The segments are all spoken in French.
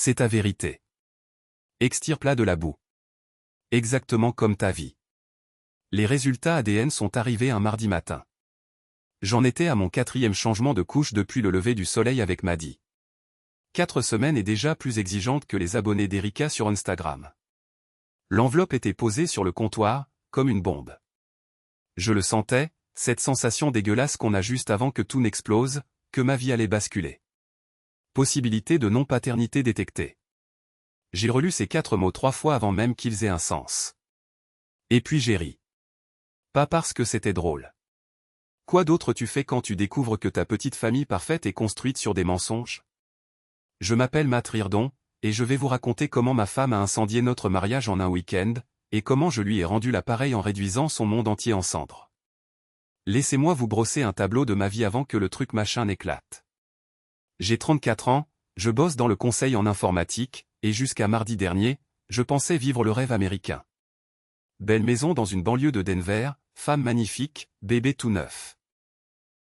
C'est ta vérité. Extirpe-la de la boue. Exactement comme ta vie. Les résultats ADN sont arrivés un mardi matin. J'en étais à mon 4e changement de couche depuis le lever du soleil avec Maddy. 4 semaines est déjà plus exigeante que les abonnés d'Erika sur Instagram. L'enveloppe était posée sur le comptoir, comme une bombe. Je le sentais, cette sensation dégueulasse qu'on a juste avant que tout n'explose, que ma vie allait basculer. Possibilité de non-paternité détectée. J'ai relu ces 4 mots 3 fois avant même qu'ils aient un sens. Et puis j'ai ri. Pas parce que c'était drôle. Quoi d'autre tu fais quand tu découvres que ta petite famille parfaite est construite sur des mensonges? Je m'appelle Matt Riordon, et je vais vous raconter comment ma femme a incendié notre mariage en un week-end, et comment je lui ai rendu l'appareil en réduisant son monde entier en cendres. Laissez-moi vous brosser un tableau de ma vie avant que le truc machin n'éclate. J'ai 34 ans, je bosse dans le conseil en informatique, et jusqu'à mardi dernier, je pensais vivre le rêve américain. Belle maison dans une banlieue de Denver, femme magnifique, bébé tout neuf.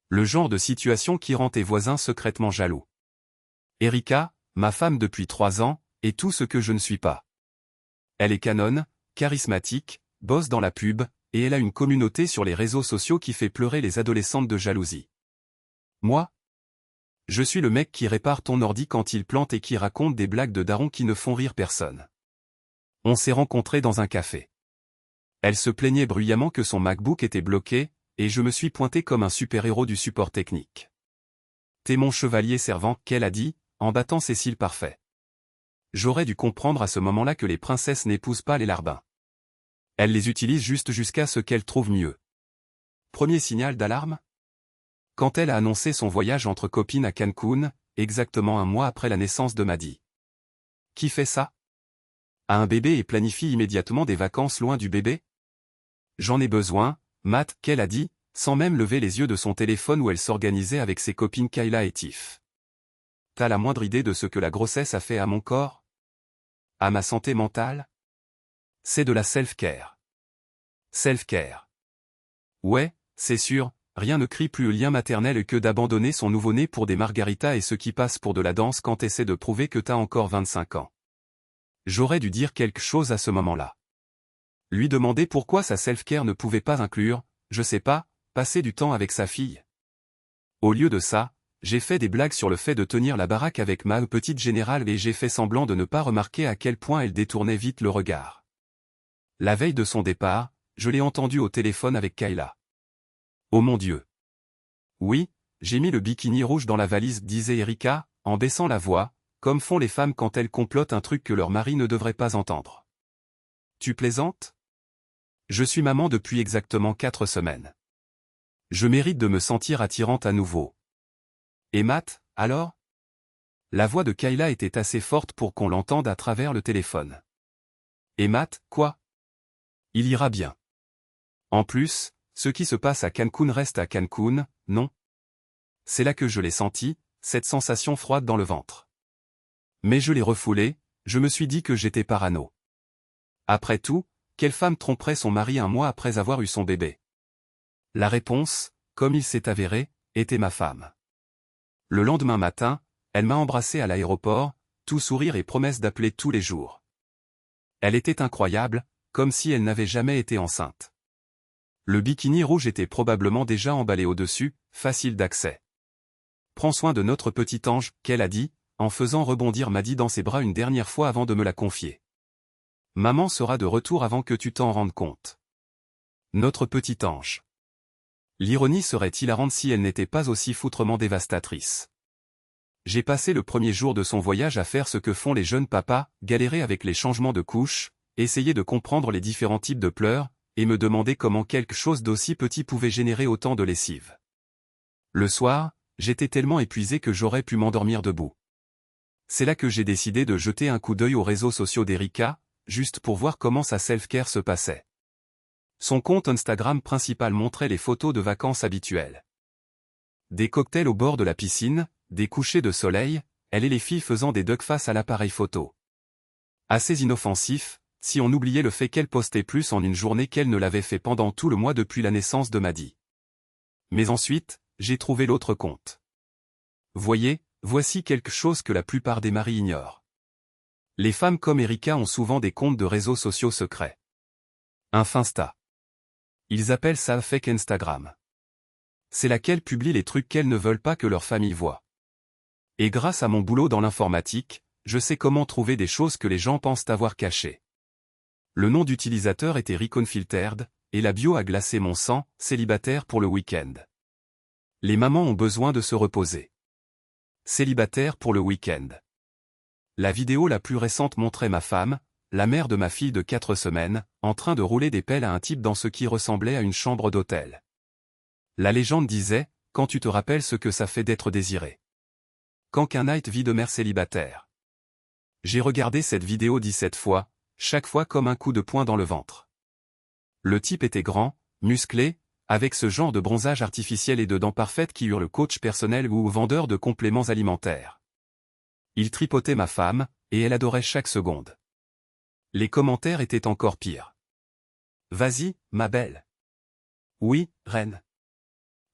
Le genre de situation qui rend tes voisins secrètement jaloux. Erika, ma femme depuis 3 ans, est tout ce que je ne suis pas. Elle est canonne, charismatique, bosse dans la pub, et elle a une communauté sur les réseaux sociaux qui fait pleurer les adolescentes de jalousie. Moi? Je suis le mec qui répare ton ordi quand il plante et qui raconte des blagues de daron qui ne font rire personne. On s'est rencontrés dans un café. Elle se plaignait bruyamment que son MacBook était bloqué, et je me suis pointé comme un super-héros du support technique. T'es mon chevalier servant, qu'elle a dit, en battant ses cils parfaits. J'aurais dû comprendre à ce moment-là que les princesses n'épousent pas les larbins. Elles les utilisent juste jusqu'à ce qu'elles trouvent mieux. Premier signal d'alarme? Quand elle a annoncé son voyage entre copines à Cancun, exactement un mois après la naissance de Maddy. Qui fait ça? A un bébé et planifie immédiatement des vacances loin du bébé? J'en ai besoin, Matt, qu'elle a dit, sans même lever les yeux de son téléphone où elle s'organisait avec ses copines Kayla et Tiff. T'as la moindre idée de ce que la grossesse a fait à mon corps? À ma santé mentale? C'est de la self-care. Self-care. Ouais, c'est sûr, rien ne crie plus le lien maternel que d'abandonner son nouveau-né pour des margaritas et ce qui passe pour de la danse quand t'essaies de prouver que t'as encore 25 ans. J'aurais dû dire quelque chose à ce moment-là. Lui demander pourquoi sa self-care ne pouvait pas inclure, je sais pas, passer du temps avec sa fille. Au lieu de ça, j'ai fait des blagues sur le fait de tenir la baraque avec ma petite générale et j'ai fait semblant de ne pas remarquer à quel point elle détournait vite le regard. La veille de son départ, je l'ai entendue au téléphone avec Kayla. Oh mon Dieu! Oui, j'ai mis le bikini rouge dans la valise, disait Erika, en baissant la voix, comme font les femmes quand elles complotent un truc que leur mari ne devrait pas entendre. Tu plaisantes? Je suis maman depuis exactement 4 semaines. Je mérite de me sentir attirante à nouveau. Et Matt, alors? La voix de Kayla était assez forte pour qu'on l'entende à travers le téléphone. Et Matt, quoi? Il ira bien. En plus, ce qui se passe à Cancun reste à Cancun, non? C'est là que je l'ai senti, cette sensation froide dans le ventre. Mais je l'ai refoulée, je me suis dit que j'étais parano. Après tout, quelle femme tromperait son mari un mois après avoir eu son bébé? La réponse, comme il s'est avéré, était ma femme. Le lendemain matin, elle m'a embrassé à l'aéroport, tout sourire et promesse d'appeler tous les jours. Elle était incroyable, comme si elle n'avait jamais été enceinte. Le bikini rouge était probablement déjà emballé au-dessus, facile d'accès. Prends soin de notre petit ange, qu'elle a dit, en faisant rebondir Maddy dans ses bras une dernière fois avant de me la confier. Maman sera de retour avant que tu t'en rendes compte. Notre petit ange. L'ironie serait hilarante si elle n'était pas aussi foutrement dévastatrice. J'ai passé le premier jour de son voyage à faire ce que font les jeunes papas, galérer avec les changements de couches, essayer de comprendre les différents types de pleurs, et me demander comment quelque chose d'aussi petit pouvait générer autant de lessive. Le soir, j'étais tellement épuisé que j'aurais pu m'endormir debout. C'est là que j'ai décidé de jeter un coup d'œil aux réseaux sociaux d'Erika, juste pour voir comment sa self-care se passait. Son compte Instagram principal montrait les photos de vacances habituelles. Des cocktails au bord de la piscine, des couchers de soleil, elle et les filles faisant des ducks face à l'appareil photo. Assez inoffensif, si on oubliait le fait qu'elle postait plus en une journée qu'elle ne l'avait fait pendant tout le mois depuis la naissance de Maddy. Mais ensuite, j'ai trouvé l'autre compte. Voyez, voici quelque chose que la plupart des maris ignorent. Les femmes comme Erika ont souvent des comptes de réseaux sociaux secrets. Un Finsta. Ils appellent ça fake Instagram. C'est laquelle publie les trucs qu'elles ne veulent pas que leur famille voie. Et grâce à mon boulot dans l'informatique, je sais comment trouver des choses que les gens pensent avoir cachées. Le nom d'utilisateur était Reconfiltered, et la bio a glacé mon sang, célibataire pour le week-end. Les mamans ont besoin de se reposer. Célibataire pour le week-end. La vidéo la plus récente montrait ma femme, la mère de ma fille de 4 semaines, en train de rouler des pelles à un type dans ce qui ressemblait à une chambre d'hôtel. La légende disait, quand tu te rappelles ce que ça fait d'être désiré. Quand qu'un night vit de mère célibataire. J'ai regardé cette vidéo 17 fois, chaque fois comme un coup de poing dans le ventre. Le type était grand, musclé, avec ce genre de bronzage artificiel et de dents parfaites qui hurle coach personnel ou vendeur de compléments alimentaires. Il tripotait ma femme, et elle adorait chaque seconde. Les commentaires étaient encore pires. Vas-y, ma belle. Oui, reine.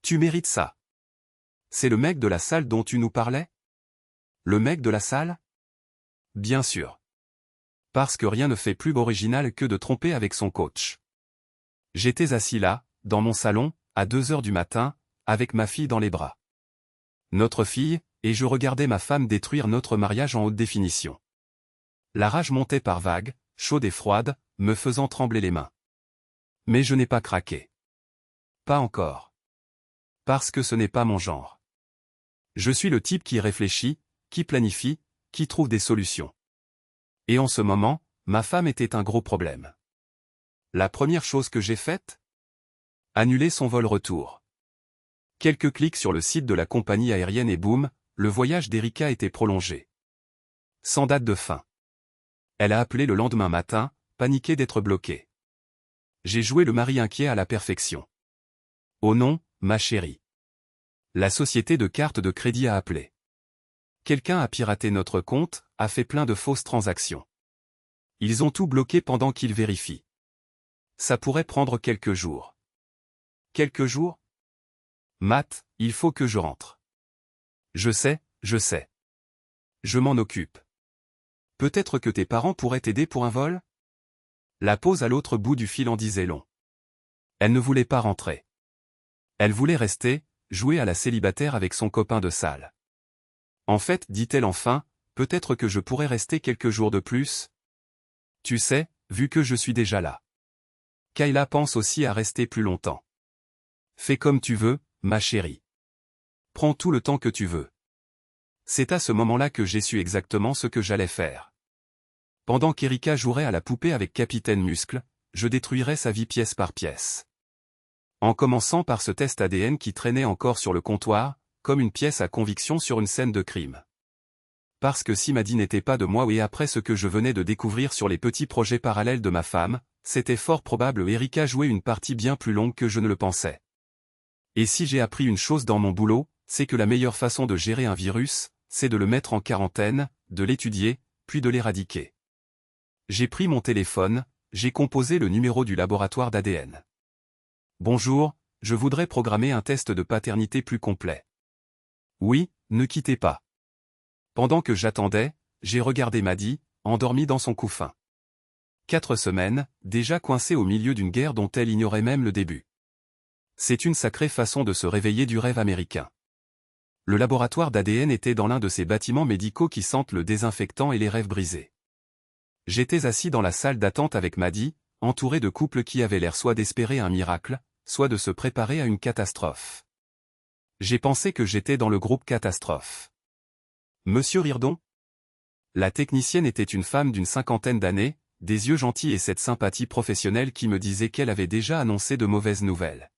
Tu mérites ça. C'est le mec de la salle dont tu nous parlais? Le mec de la salle? Bien sûr. Parce que rien ne fait plus original que de tromper avec son coach. J'étais assis là, dans mon salon, à 2 heures du matin, avec ma fille dans les bras. Notre fille, et je regardais ma femme détruire notre mariage en haute définition. La rage montait par vagues, chaude et froide, me faisant trembler les mains. Mais je n'ai pas craqué. Pas encore. Parce que ce n'est pas mon genre. Je suis le type qui réfléchit, qui planifie, qui trouve des solutions. Et en ce moment, ma femme était un gros problème. La première chose que j'ai faite? Annuler son vol retour. Quelques clics sur le site de la compagnie aérienne et boum, le voyage d'Erika était prolongé. Sans date de fin. Elle a appelé le lendemain matin, paniquée d'être bloquée. J'ai joué le mari inquiet à la perfection. Oh non, ma chérie. La société de cartes de crédit a appelé. Quelqu'un a piraté notre compte, a fait plein de fausses transactions. Ils ont tout bloqué pendant qu'ils vérifient. Ça pourrait prendre quelques jours. Quelques jours? Matt, il faut que je rentre. Je sais, je sais. Je m'en occupe. Peut-être que tes parents pourraient t'aider pour un vol? La pause à l'autre bout du fil en disait long. Elle ne voulait pas rentrer. Elle voulait rester, jouer à la célibataire avec son copain de salle. En fait, dit-elle enfin, peut-être que je pourrais rester quelques jours de plus. Tu sais, vu que je suis déjà là. Kayla pense aussi à rester plus longtemps. Fais comme tu veux, ma chérie. Prends tout le temps que tu veux. C'est à ce moment-là que j'ai su exactement ce que j'allais faire. Pendant qu'Erika jouerait à la poupée avec Capitaine Muscle, je détruirais sa vie pièce par pièce. En commençant par ce test ADN qui traînait encore sur le comptoir, comme une pièce à conviction sur une scène de crime. Parce que si Maddy n'était pas de moi et après ce que je venais de découvrir sur les petits projets parallèles de ma femme, c'était fort probable Erika jouait une partie bien plus longue que je ne le pensais. Et si j'ai appris une chose dans mon boulot, c'est que la meilleure façon de gérer un virus, c'est de le mettre en quarantaine, de l'étudier, puis de l'éradiquer. J'ai pris mon téléphone, j'ai composé le numéro du laboratoire d'ADN. Bonjour, je voudrais programmer un test de paternité plus complet. Oui, ne quittez pas. Pendant que j'attendais, j'ai regardé Maddy, endormie dans son couffin. 4 semaines, déjà coincée au milieu d'une guerre dont elle ignorait même le début. C'est une sacrée façon de se réveiller du rêve américain. Le laboratoire d'ADN était dans l'un de ces bâtiments médicaux qui sentent le désinfectant et les rêves brisés. J'étais assis dans la salle d'attente avec Maddy, entouré de couples qui avaient l'air soit d'espérer un miracle, soit de se préparer à une catastrophe. J'ai pensé que j'étais dans le groupe catastrophe. Monsieur Rirdon? La technicienne était une femme d'une 50aine d'années, des yeux gentils et cette sympathie professionnelle qui me disait qu'elle avait déjà annoncé de mauvaises nouvelles.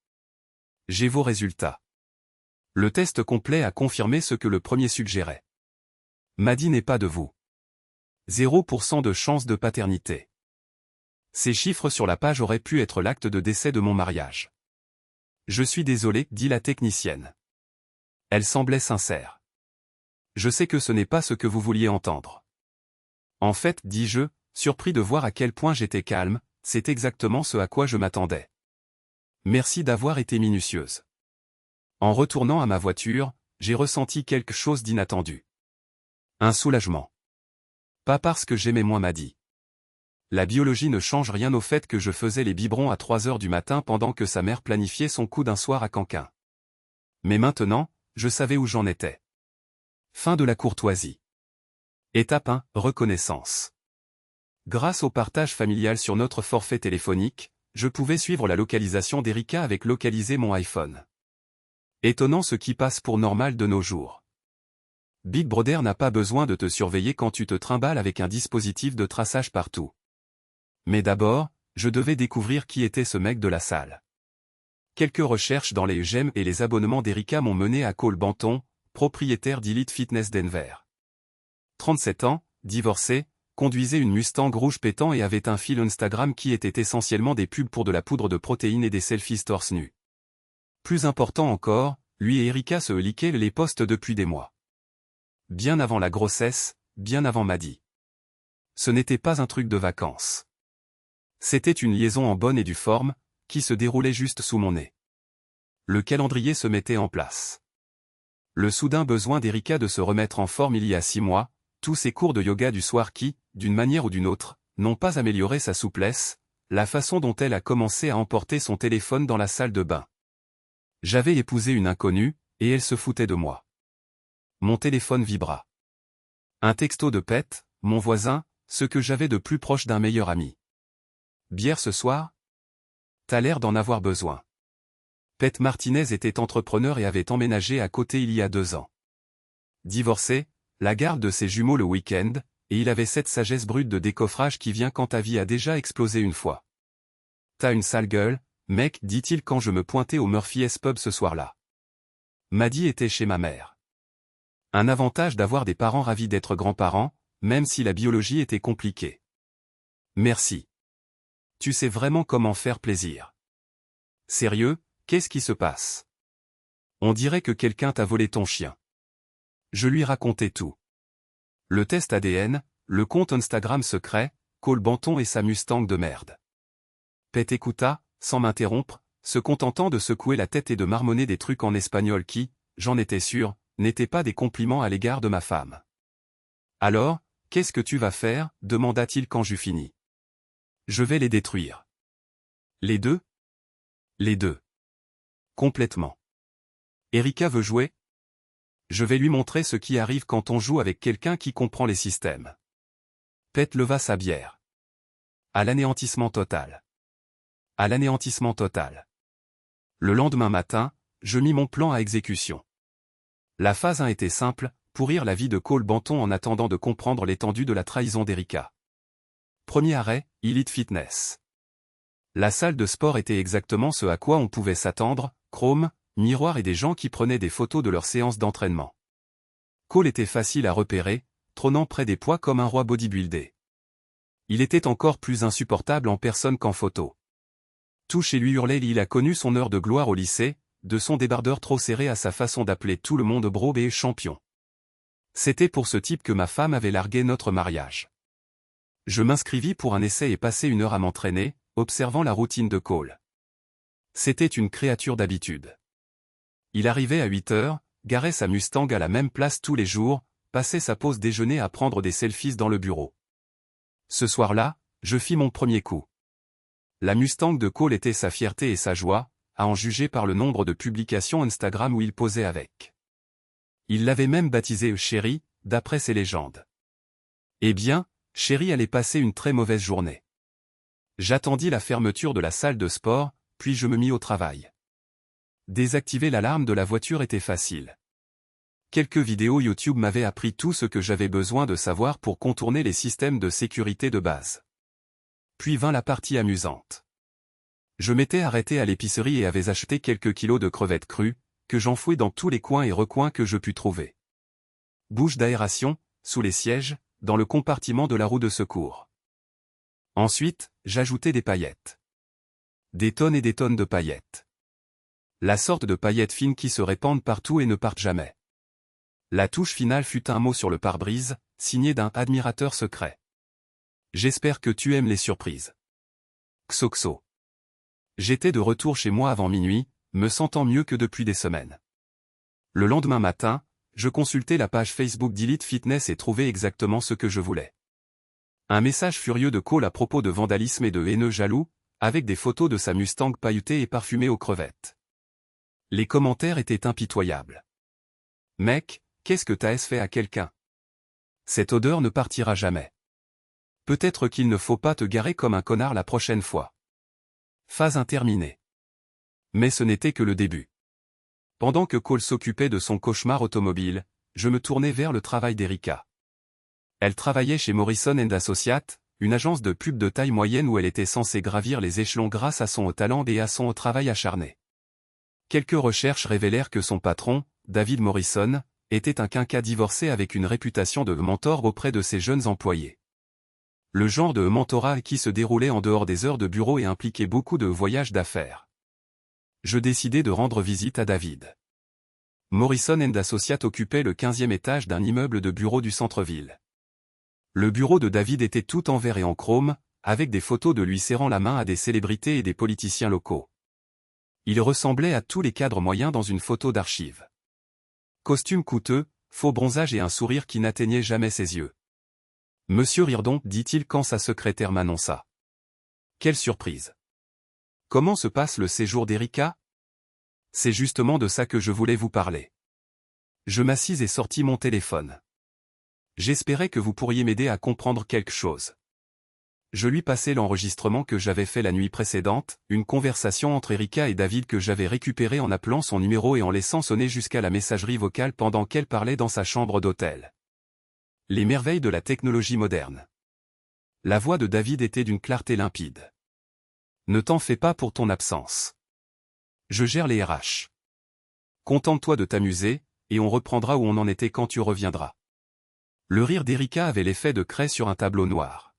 J'ai vos résultats. Le test complet a confirmé ce que le premier suggérait. Maddy n'est pas de vous. 0% de chance de paternité. Ces chiffres sur la page auraient pu être l'acte de décès de mon mariage. Je suis désolé, dit la technicienne. Elle semblait sincère. Je sais que ce n'est pas ce que vous vouliez entendre. En fait, dis-je, surpris de voir à quel point j'étais calme, c'est exactement ce à quoi je m'attendais. Merci d'avoir été minutieuse. En retournant à ma voiture, j'ai ressenti quelque chose d'inattendu. Un soulagement. Pas parce que j'aimais moins Maddy. La biologie ne change rien au fait que je faisais les biberons à 3 heures du matin pendant que sa mère planifiait son coup d'un soir à Canquin. Mais maintenant, je savais où j'en étais. Fin de la courtoisie. Étape 1, reconnaissance. Grâce au partage familial sur notre forfait téléphonique, je pouvais suivre la localisation d'Erika avec localiser mon iPhone. Étonnant ce qui passe pour normal de nos jours. Big Brother n'a pas besoin de te surveiller quand tu te trimbales avec un dispositif de traçage partout. Mais d'abord, je devais découvrir qui était ce mec de la salle. Quelques recherches dans les j'aime et les abonnements d'Erika m'ont mené à Cole Banton, propriétaire d'Elite Fitness Denver. 37 ans, divorcé, conduisait une Mustang rouge pétant et avait un fil Instagram qui était essentiellement des pubs pour de la poudre de protéines et des selfies torse nu. Plus important encore, lui et Erika se liquaient les posts depuis des mois. Bien avant la grossesse, bien avant Maddy. Ce n'était pas un truc de vacances. C'était une liaison en bonne et due forme, qui se déroulait juste sous mon nez. Le calendrier se mettait en place. Le soudain besoin d'Erika de se remettre en forme il y a 6 mois, tous ces cours de yoga du soir qui, d'une manière ou d'une autre, n'ont pas amélioré sa souplesse, la façon dont elle a commencé à emporter son téléphone dans la salle de bain. J'avais épousé une inconnue, et elle se foutait de moi. Mon téléphone vibra. Un texto de Pete, mon voisin, ce que j'avais de plus proche d'un meilleur ami. Bière ce soir? T'as l'air d'en avoir besoin. Pete Martinez était entrepreneur et avait emménagé à côté il y a 2 ans. Divorcé, la garde de ses jumeaux le week-end, et il avait cette sagesse brute de décoffrage qui vient quand ta vie a déjà explosé une fois. T'as une sale gueule, mec, dit-il quand je me pointais au Murphy's Pub ce soir-là. Maddy était chez ma mère. Un avantage d'avoir des parents ravis d'être grands-parents, même si la biologie était compliquée. Merci. Tu sais vraiment comment faire plaisir. Sérieux, qu'est-ce qui se passe? On dirait que quelqu'un t'a volé ton chien. Je lui racontais tout. Le test ADN, le compte Instagram secret, Cole Banton et sa Mustang de merde. Pete écouta, sans m'interrompre, se contentant de secouer la tête et de marmonner des trucs en espagnol qui, j'en étais sûr, n'étaient pas des compliments à l'égard de ma femme. Alors, qu'est-ce que tu vas faire? Demanda-t-il quand j'eus fini. Je vais les détruire. Les deux? Les deux. Complètement. Erika veut jouer? Je vais lui montrer ce qui arrive quand on joue avec quelqu'un qui comprend les systèmes. Pete leva sa bière. À l'anéantissement total. À l'anéantissement total. Le lendemain matin, je mis mon plan à exécution. La phase 1 était simple, pourrir la vie de Cole Banton en attendant de comprendre l'étendue de la trahison d'Erika. Premier arrêt, Elite Fitness. La salle de sport était exactement ce à quoi on pouvait s'attendre, chrome, miroir et des gens qui prenaient des photos de leurs séances d'entraînement. Cole était facile à repérer, trônant près des poids comme un roi bodybuildé. Il était encore plus insupportable en personne qu'en photo. Tout chez lui hurlait, il a connu son heure de gloire au lycée, de son débardeur trop serré à sa façon d'appeler tout le monde bro et champion. C'était pour ce type que ma femme avait largué notre mariage. Je m'inscrivis pour un essai et passai 1 heure à m'entraîner, observant la routine de Cole. C'était une créature d'habitude. Il arrivait à 8 heures, garait sa Mustang à la même place tous les jours, passait sa pause déjeuner à prendre des selfies dans le bureau. Ce soir-là, je fis mon premier coup. La Mustang de Cole était sa fierté et sa joie, à en juger par le nombre de publications Instagram où il posait avec. Il l'avait même baptisé Chérie, d'après ses légendes. Eh bien, Chérie allait passer une très mauvaise journée. J'attendis la fermeture de la salle de sport, puis je me mis au travail. Désactiver l'alarme de la voiture était facile. Quelques vidéos YouTube m'avaient appris tout ce que j'avais besoin de savoir pour contourner les systèmes de sécurité de base. Puis vint la partie amusante. Je m'étais arrêté à l'épicerie et avais acheté quelques kilos de crevettes crues, que j'enfouis dans tous les coins et recoins que je pus trouver. Bouche d'aération, sous les sièges, dans le compartiment de la roue de secours. Ensuite, j'ajoutais des paillettes. Des tonnes et des tonnes de paillettes. La sorte de paillettes fines qui se répandent partout et ne partent jamais. La touche finale fut un mot sur le pare-brise, signé d'un admirateur secret. J'espère que tu aimes les surprises. Xoxo. J'étais de retour chez moi avant minuit, me sentant mieux que depuis des semaines. Le lendemain matin, je consultai la page Facebook d'Elite Fitness et trouvai exactement ce que je voulais. Un message furieux de Cole à propos de vandalisme et de haineux jaloux, avec des photos de sa Mustang pailletée et parfumée aux crevettes. Les commentaires étaient impitoyables. Mec, qu'est-ce que t'as fait à quelqu'un? Cette odeur ne partira jamais. Peut-être qu'il ne faut pas te garer comme un connard la prochaine fois. Phase interminée. Mais ce n'était que le début. Pendant que Cole s'occupait de son cauchemar automobile, je me tournais vers le travail d'Erika. Elle travaillait chez Morrison & Associates, une agence de pub de taille moyenne où elle était censée gravir les échelons grâce à son haut talent et à son travail acharné. Quelques recherches révélèrent que son patron, David Morrison, était un quinca divorcé avec une réputation de mentor auprès de ses jeunes employés. Le genre de mentorat qui se déroulait en dehors des heures de bureau et impliquait beaucoup de voyages d'affaires. Je décidai de rendre visite à David. Morrison & Associates occupait le 15e étage d'un immeuble de bureaux du centre-ville. Le bureau de David était tout en verre et en chrome, avec des photos de lui serrant la main à des célébrités et des politiciens locaux. Il ressemblait à tous les cadres moyens dans une photo d'archive. Costume coûteux, faux bronzage et un sourire qui n'atteignait jamais ses yeux. « Monsieur Rirdon, dit-il quand sa secrétaire m'annonça. Quelle surprise! Comment se passe le séjour d'Erika? C'est justement de ça que je voulais vous parler. Je m'assis et sortis mon téléphone. J'espérais que vous pourriez m'aider à comprendre quelque chose. Je lui passai l'enregistrement que j'avais fait la nuit précédente, une conversation entre Erika et David que j'avais récupérée en appelant son numéro et en laissant sonner jusqu'à la messagerie vocale pendant qu'elle parlait dans sa chambre d'hôtel. Les merveilles de la technologie moderne. La voix de David était d'une clarté limpide. Ne t'en fais pas pour ton absence. Je gère les RH. Contente-toi de t'amuser, et on reprendra où on en était quand tu reviendras. Le rire d'Erika avait l'effet de craie sur un tableau noir.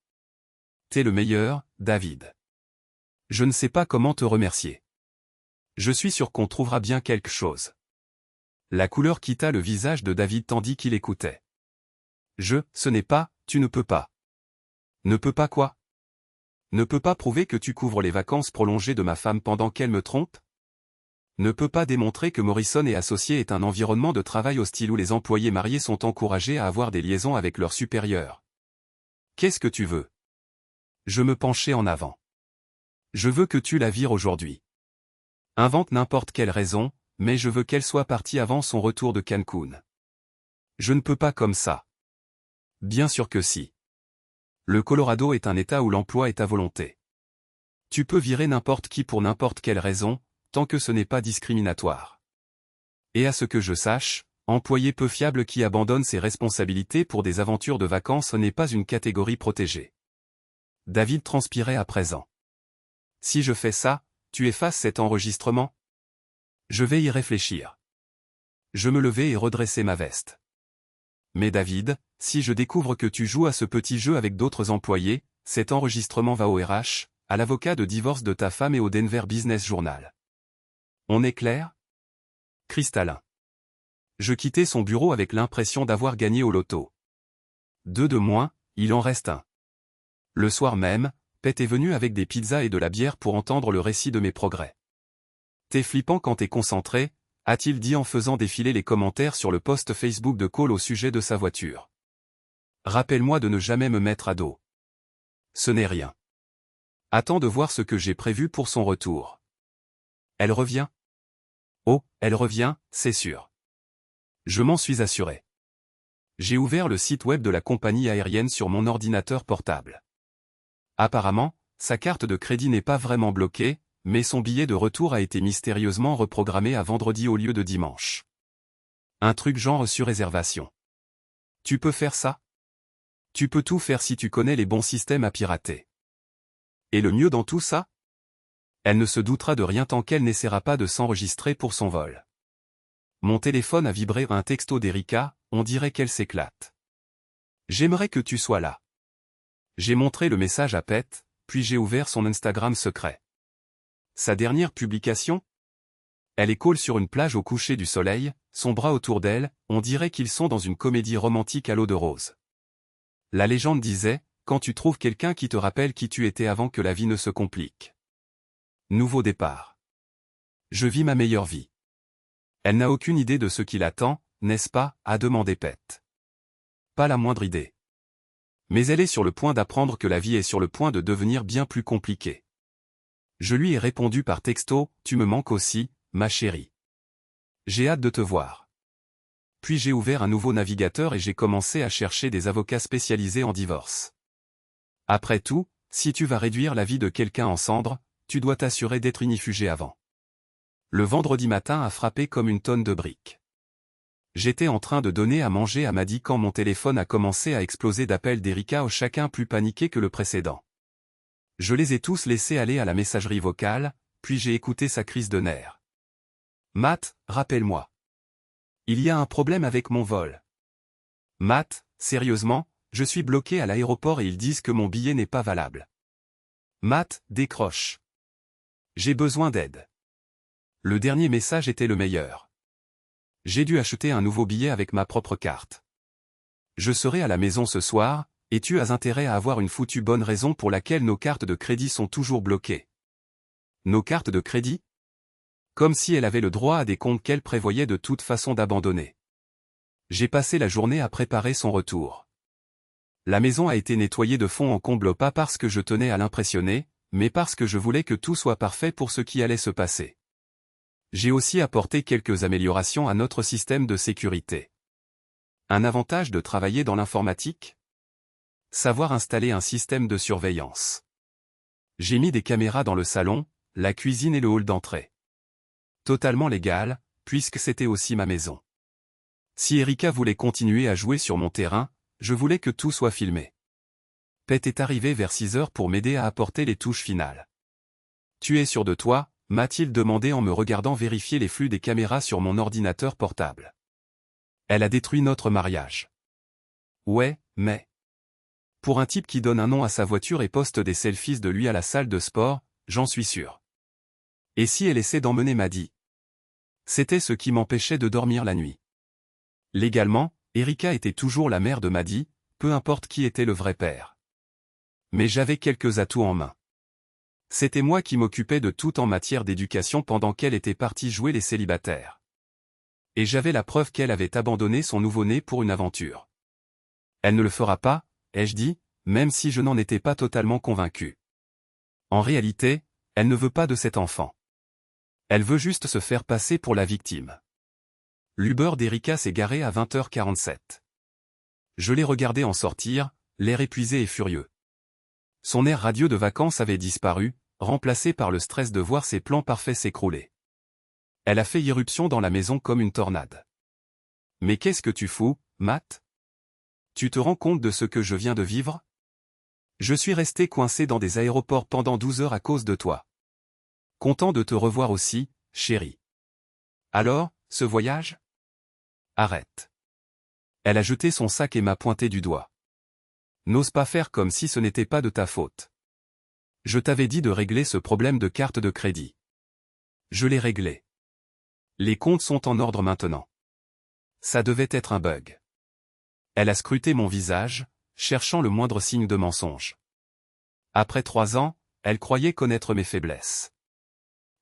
T'es le meilleur, David. Je ne sais pas comment te remercier. Je suis sûr qu'on trouvera bien quelque chose. La couleur quitta le visage de David tandis qu'il écoutait. Ce n'est pas, tu ne peux pas. Ne peux pas quoi? Ne peux pas prouver que tu couvres les vacances prolongées de ma femme pendant qu'elle me trompe? Ne peut pas démontrer que Morrison et Associés est un environnement de travail hostile où les employés mariés sont encouragés à avoir des liaisons avec leurs supérieurs. Qu'est-ce que tu veux? Je me penchai en avant. Je veux que tu la vires aujourd'hui. Invente n'importe quelle raison, mais je veux qu'elle soit partie avant son retour de Cancun. Je ne peux pas comme ça. Bien sûr que si. Le Colorado est un État où l'emploi est à volonté. Tu peux virer n'importe qui pour n'importe quelle raison, tant que ce n'est pas discriminatoire. Et à ce que je sache, employé peu fiable qui abandonne ses responsabilités pour des aventures de vacances n'est pas une catégorie protégée. David transpirait à présent. Si je fais ça, tu effaces cet enregistrement? Je vais y réfléchir. Je me levai et redressai ma veste. Mais David, si je découvre que tu joues à ce petit jeu avec d'autres employés, cet enregistrement va au RH, à l'avocat de divorce de ta femme et au Denver Business Journal. On est clair? Cristallin. Je quittai son bureau avec l'impression d'avoir gagné au loto. 2 de moins, il en reste un. Le soir même, Pete est venu avec des pizzas et de la bière pour entendre le récit de mes progrès. T'es flippant quand t'es concentré, a-t-il dit en faisant défiler les commentaires sur le post Facebook de Cole au sujet de sa voiture. Rappelle-moi de ne jamais me mettre à dos. Ce n'est rien. Attends de voir ce que j'ai prévu pour son retour. Elle revient? Oh, elle revient, c'est sûr. Je m'en suis assuré. J'ai ouvert le site web de la compagnie aérienne sur mon ordinateur portable. Apparemment, sa carte de crédit n'est pas vraiment bloquée, mais son billet de retour a été mystérieusement reprogrammé à vendredi au lieu de dimanche. Un truc genre sur réservation. Tu peux faire ça? Tu peux tout faire si tu connais les bons systèmes à pirater. Et le mieux dans tout ça? Elle ne se doutera de rien tant qu'elle n'essaiera pas de s'enregistrer pour son vol. Mon téléphone a vibré un texto d'Erika, on dirait qu'elle s'éclate. J'aimerais que tu sois là. J'ai montré le message à Pete, puis j'ai ouvert son Instagram secret. Sa dernière publication? Elle est Cole sur une plage au coucher du soleil, son bras autour d'elle, on dirait qu'ils sont dans une comédie romantique à l'eau de rose. La légende disait, quand tu trouves quelqu'un qui te rappelle qui tu étais avant que la vie ne se complique. Nouveau départ. Je vis ma meilleure vie. Elle n'a aucune idée de ce qui l'attend, n'est-ce pas, a demandé Pete. Pas la moindre idée. Mais elle est sur le point d'apprendre que la vie est sur le point de devenir bien plus compliquée. Je lui ai répondu par texto, « Tu me manques aussi, ma chérie. J'ai hâte de te voir. » Puis j'ai ouvert un nouveau navigateur et j'ai commencé à chercher des avocats spécialisés en divorce. Après tout, si tu vas réduire la vie de quelqu'un en cendres, tu dois t'assurer d'être inifugé avant. Le vendredi matin a frappé comme une tonne de briques. J'étais en train de donner à manger à Maddy quand mon téléphone a commencé à exploser d'appels d'Erika, chacun plus paniqué que le précédent. Je les ai tous laissés aller à la messagerie vocale, puis j'ai écouté sa crise de nerfs. « Matt, rappelle-moi. Il y a un problème avec mon vol. Matt, sérieusement, je suis bloqué à l'aéroport et ils disent que mon billet n'est pas valable. Matt, décroche. J'ai besoin d'aide. » Le dernier message était le meilleur. J'ai dû acheter un nouveau billet avec ma propre carte. Je serai à la maison ce soir, et tu as intérêt à avoir une foutue bonne raison pour laquelle nos cartes de crédit sont toujours bloquées. Nos cartes de crédit? Comme si elle avait le droit à des comptes qu'elle prévoyait de toute façon d'abandonner. J'ai passé la journée à préparer son retour. La maison a été nettoyée de fond en comble, pas parce que je tenais à l'impressionner, mais parce que je voulais que tout soit parfait pour ce qui allait se passer. J'ai aussi apporté quelques améliorations à notre système de sécurité. Un avantage de travailler dans l'informatique? Savoir installer un système de surveillance. J'ai mis des caméras dans le salon, la cuisine et le hall d'entrée. Totalement légal, puisque c'était aussi ma maison. Si Erika voulait continuer à jouer sur mon terrain, je voulais que tout soit filmé. Pete est arrivé vers 6 heures pour m'aider à apporter les touches finales. « Tu es sûr de toi ?» m'a-t-il demandé en me regardant vérifier les flux des caméras sur mon ordinateur portable. Elle a détruit notre mariage. Ouais, mais... Pour un type qui donne un nom à sa voiture et poste des selfies de lui à la salle de sport, j'en suis sûr. Et si elle essaie d'emmener Maddy? C'était ce qui m'empêchait de dormir la nuit. Légalement, Erika était toujours la mère de Maddy, peu importe qui était le vrai père. Mais j'avais quelques atouts en main. C'était moi qui m'occupais de tout en matière d'éducation pendant qu'elle était partie jouer les célibataires. Et j'avais la preuve qu'elle avait abandonné son nouveau-né pour une aventure. Elle ne le fera pas, ai-je dit, même si je n'en étais pas totalement convaincu. En réalité, elle ne veut pas de cet enfant. Elle veut juste se faire passer pour la victime. L'Uber d'Erika s'est garé à 20h47. Je l'ai regardé en sortir, l'air épuisé et furieux. Son air radieux de vacances avait disparu, remplacé par le stress de voir ses plans parfaits s'écrouler. Elle a fait irruption dans la maison comme une tornade. « Mais qu'est-ce que tu fous, Matt? Tu te rends compte de ce que je viens de vivre? Je suis resté coincé dans des aéroports pendant 12 heures à cause de toi. Content de te revoir aussi, chérie. Alors, ce voyage? Arrête. » Elle a jeté son sac et m'a pointé du doigt. N'ose pas faire comme si ce n'était pas de ta faute. Je t'avais dit de régler ce problème de carte de crédit. Je l'ai réglé. Les comptes sont en ordre maintenant. Ça devait être un bug. Elle a scruté mon visage, cherchant le moindre signe de mensonge. Après 3 ans, elle croyait connaître mes faiblesses.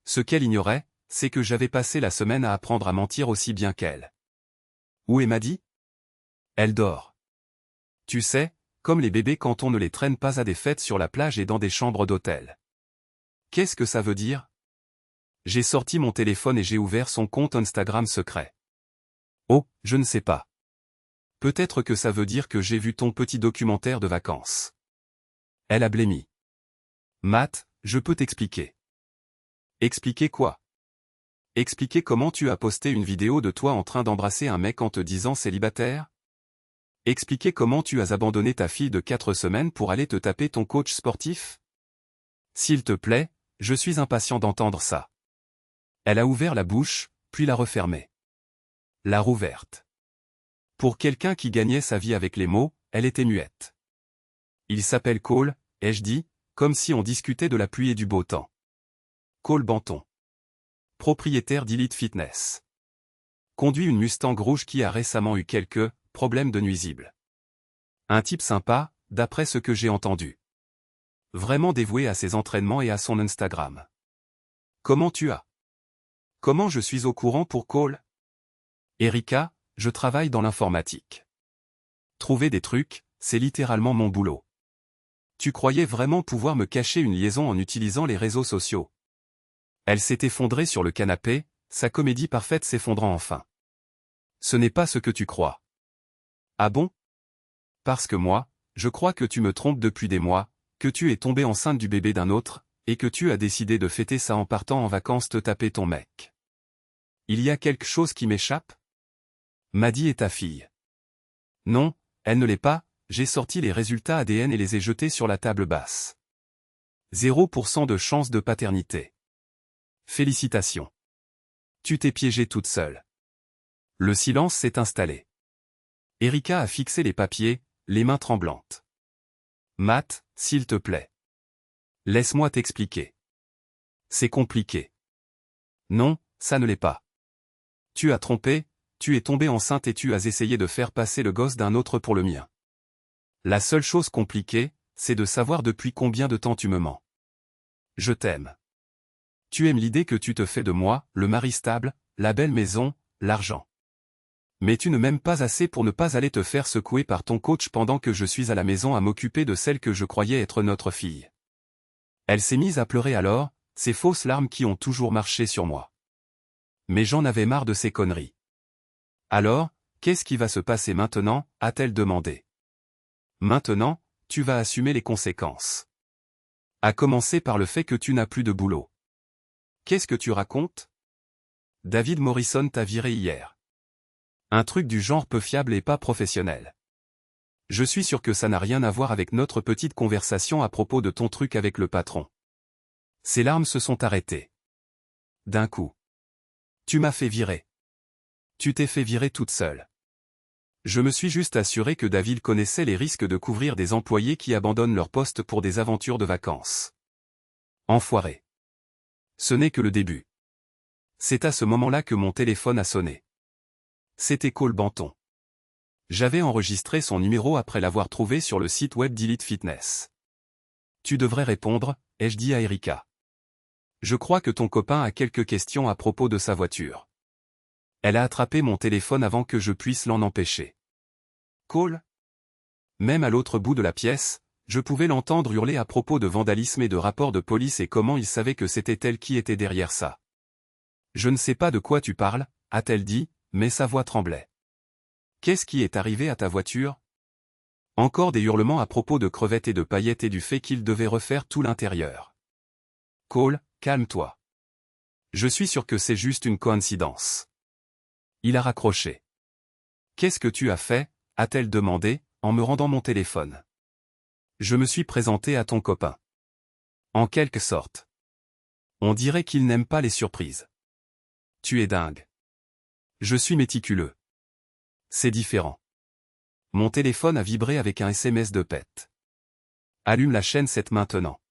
Ce qu'elle ignorait, c'est que j'avais passé la semaine à apprendre à mentir aussi bien qu'elle. Où est Maddy? Elle dort. Tu sais, comme les bébés quand on ne les traîne pas à des fêtes sur la plage et dans des chambres d'hôtel. Qu'est-ce que ça veut dire? J'ai sorti mon téléphone et j'ai ouvert son compte Instagram secret. Oh, je ne sais pas. Peut-être que ça veut dire que j'ai vu ton petit documentaire de vacances. Elle a blêmi. Matt, je peux t'expliquer. Expliquer quoi? Expliquer comment tu as posté une vidéo de toi en train d'embrasser un mec en te disant célibataire? Expliquer comment tu as abandonné ta fille de 4 semaines pour aller te taper ton coach sportif? S'il te plaît, je suis impatient d'entendre ça. Elle a ouvert la bouche, puis l'a refermée. La rouverte. Pour quelqu'un qui gagnait sa vie avec les mots, elle était muette. Il s'appelle Cole, ai-je dit, comme si on discutait de la pluie et du beau temps. Cole Banton. Propriétaire d'Elite Fitness. Conduit une Mustang rouge qui a récemment eu quelques problèmes de nuisibles. Un type sympa, d'après ce que j'ai entendu. Vraiment dévoué à ses entraînements et à son Instagram. Comment tu as? Comment je suis au courant pour Cole? Erika, je travaille dans l'informatique. Trouver des trucs, c'est littéralement mon boulot. Tu croyais vraiment pouvoir me cacher une liaison en utilisant les réseaux sociaux? Elle s'est effondrée sur le canapé, sa comédie parfaite s'effondrant enfin. Ce n'est pas ce que tu crois. Ah bon? Parce que moi, je crois que tu me trompes depuis des mois, que tu es tombée enceinte du bébé d'un autre, et que tu as décidé de fêter ça en partant en vacances te taper ton mec. Il y a quelque chose qui m'échappe? Maddy est ta fille. Non, elle ne l'est pas, j'ai sorti les résultats ADN et les ai jetés sur la table basse. 0% de chance de paternité. Félicitations. Tu t'es piégée toute seule. Le silence s'est installé. Erika a fixé les papiers, les mains tremblantes. Matt, s'il te plaît. Laisse-moi t'expliquer. C'est compliqué. Non, ça ne l'est pas. Tu as trompé, tu es tombée enceinte et tu as essayé de faire passer le gosse d'un autre pour le mien. La seule chose compliquée, c'est de savoir depuis combien de temps tu me mens. Je t'aime. Tu aimes l'idée que tu te fais de moi, le mari stable, la belle maison, l'argent. Mais tu ne m'aimes pas assez pour ne pas aller te faire secouer par ton coach pendant que je suis à la maison à m'occuper de celle que je croyais être notre fille. Elle s'est mise à pleurer alors, ces fausses larmes qui ont toujours marché sur moi. Mais j'en avais marre de ces conneries. Alors, qu'est-ce qui va se passer maintenant, a-t-elle demandé. Maintenant, tu vas assumer les conséquences. À commencer par le fait que tu n'as plus de boulot. Qu'est-ce que tu racontes? David Morrison t'a viré hier. Un truc du genre peu fiable et pas professionnel. Je suis sûr que ça n'a rien à voir avec notre petite conversation à propos de ton truc avec le patron. Ses larmes se sont arrêtées. D'un coup. Tu m'as fait virer. Tu t'es fait virer toute seule. Je me suis juste assuré que David connaissait les risques de couvrir des employés qui abandonnent leur poste pour des aventures de vacances. Enfoiré. Ce n'est que le début. C'est à ce moment-là que mon téléphone a sonné. C'était Cole Banton. J'avais enregistré son numéro après l'avoir trouvé sur le site web d'Elite Fitness. Tu devrais répondre, ai-je dit à Erika. Je crois que ton copain a quelques questions à propos de sa voiture. Elle a attrapé mon téléphone avant que je puisse l'en empêcher. Cole? Même à l'autre bout de la pièce, je pouvais l'entendre hurler à propos de vandalisme et de rapports de police et comment il savait que c'était elle qui était derrière ça. Je ne sais pas de quoi tu parles, a-t-elle dit, mais sa voix tremblait. Qu'est-ce qui est arrivé à ta voiture? Encore des hurlements à propos de crevettes et de paillettes et du fait qu'il devait refaire tout l'intérieur. Cole, calme-toi. Je suis sûr que c'est juste une coïncidence. Il a raccroché. Qu'est-ce que tu as fait, a-t-elle demandé, en me rendant mon téléphone. Je me suis présenté à ton copain. En quelque sorte. On dirait qu'il n'aime pas les surprises. Tu es dingue. Je suis méticuleux. C'est différent. Mon téléphone a vibré avec un SMS de Pet. Allume la chaîne 7 maintenant.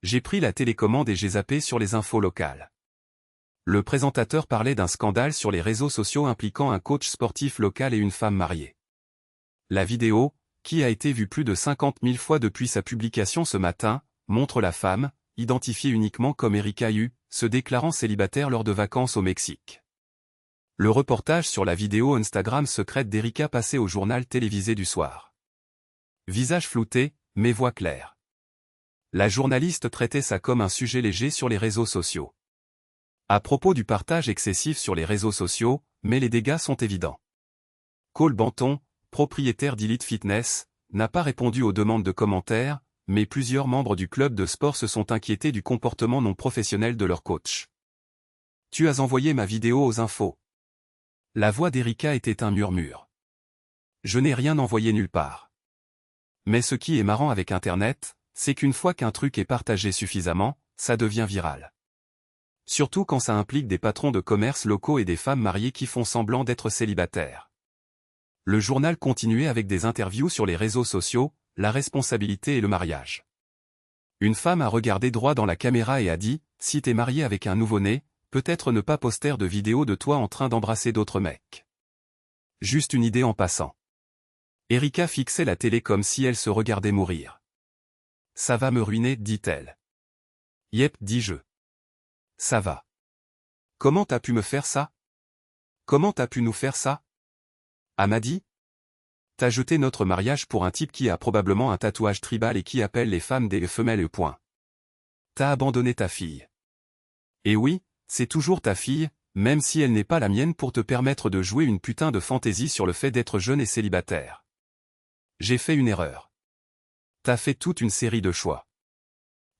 J'ai pris la télécommande et j'ai zappé sur les infos locales. Le présentateur parlait d'un scandale sur les réseaux sociaux impliquant un coach sportif local et une femme mariée. La vidéo, qui a été vue plus de 50 000 fois depuis sa publication ce matin, montre la femme, identifiée uniquement comme Erika Hu, se déclarant célibataire lors de vacances au Mexique. Le reportage sur la vidéo Instagram secrète d'Erika passée au journal télévisé du soir. Visage flouté, mais voix claire. La journaliste traitait ça comme un sujet léger sur les réseaux sociaux. À propos du partage excessif sur les réseaux sociaux, mais les dégâts sont évidents. Cole Banton, propriétaire d'Elite Fitness, n'a pas répondu aux demandes de commentaires, mais plusieurs membres du club de sport se sont inquiétés du comportement non professionnel de leur coach. Tu as envoyé ma vidéo aux infos. La voix d'Erika était un murmure. Je n'ai rien envoyé nulle part. Mais ce qui est marrant avec Internet, c'est qu'une fois qu'un truc est partagé suffisamment, ça devient viral. Surtout quand ça implique des patrons de commerce locaux et des femmes mariées qui font semblant d'être célibataires. Le journal continuait avec des interviews sur les réseaux sociaux, la responsabilité et le mariage. Une femme a regardé droit dans la caméra et a dit, si t'es marié avec un nouveau-né, peut-être ne pas poster de vidéo de toi en train d'embrasser d'autres mecs. Juste une idée en passant. Erika fixait la télé comme si elle se regardait mourir. Ça va me ruiner, dit-elle. Yep, dis-je. Ça va. Comment t'as pu me faire ça? Comment t'as pu nous faire ça? Ah m'a dit? T'as jeté notre mariage pour un type qui a probablement un tatouage tribal et qui appelle les femmes des femelles. T'as abandonné ta fille. Et oui, c'est toujours ta fille, même si elle n'est pas la mienne pour te permettre de jouer une putain de fantaisie sur le fait d'être jeune et célibataire. J'ai fait une erreur. T'as fait toute une série de choix.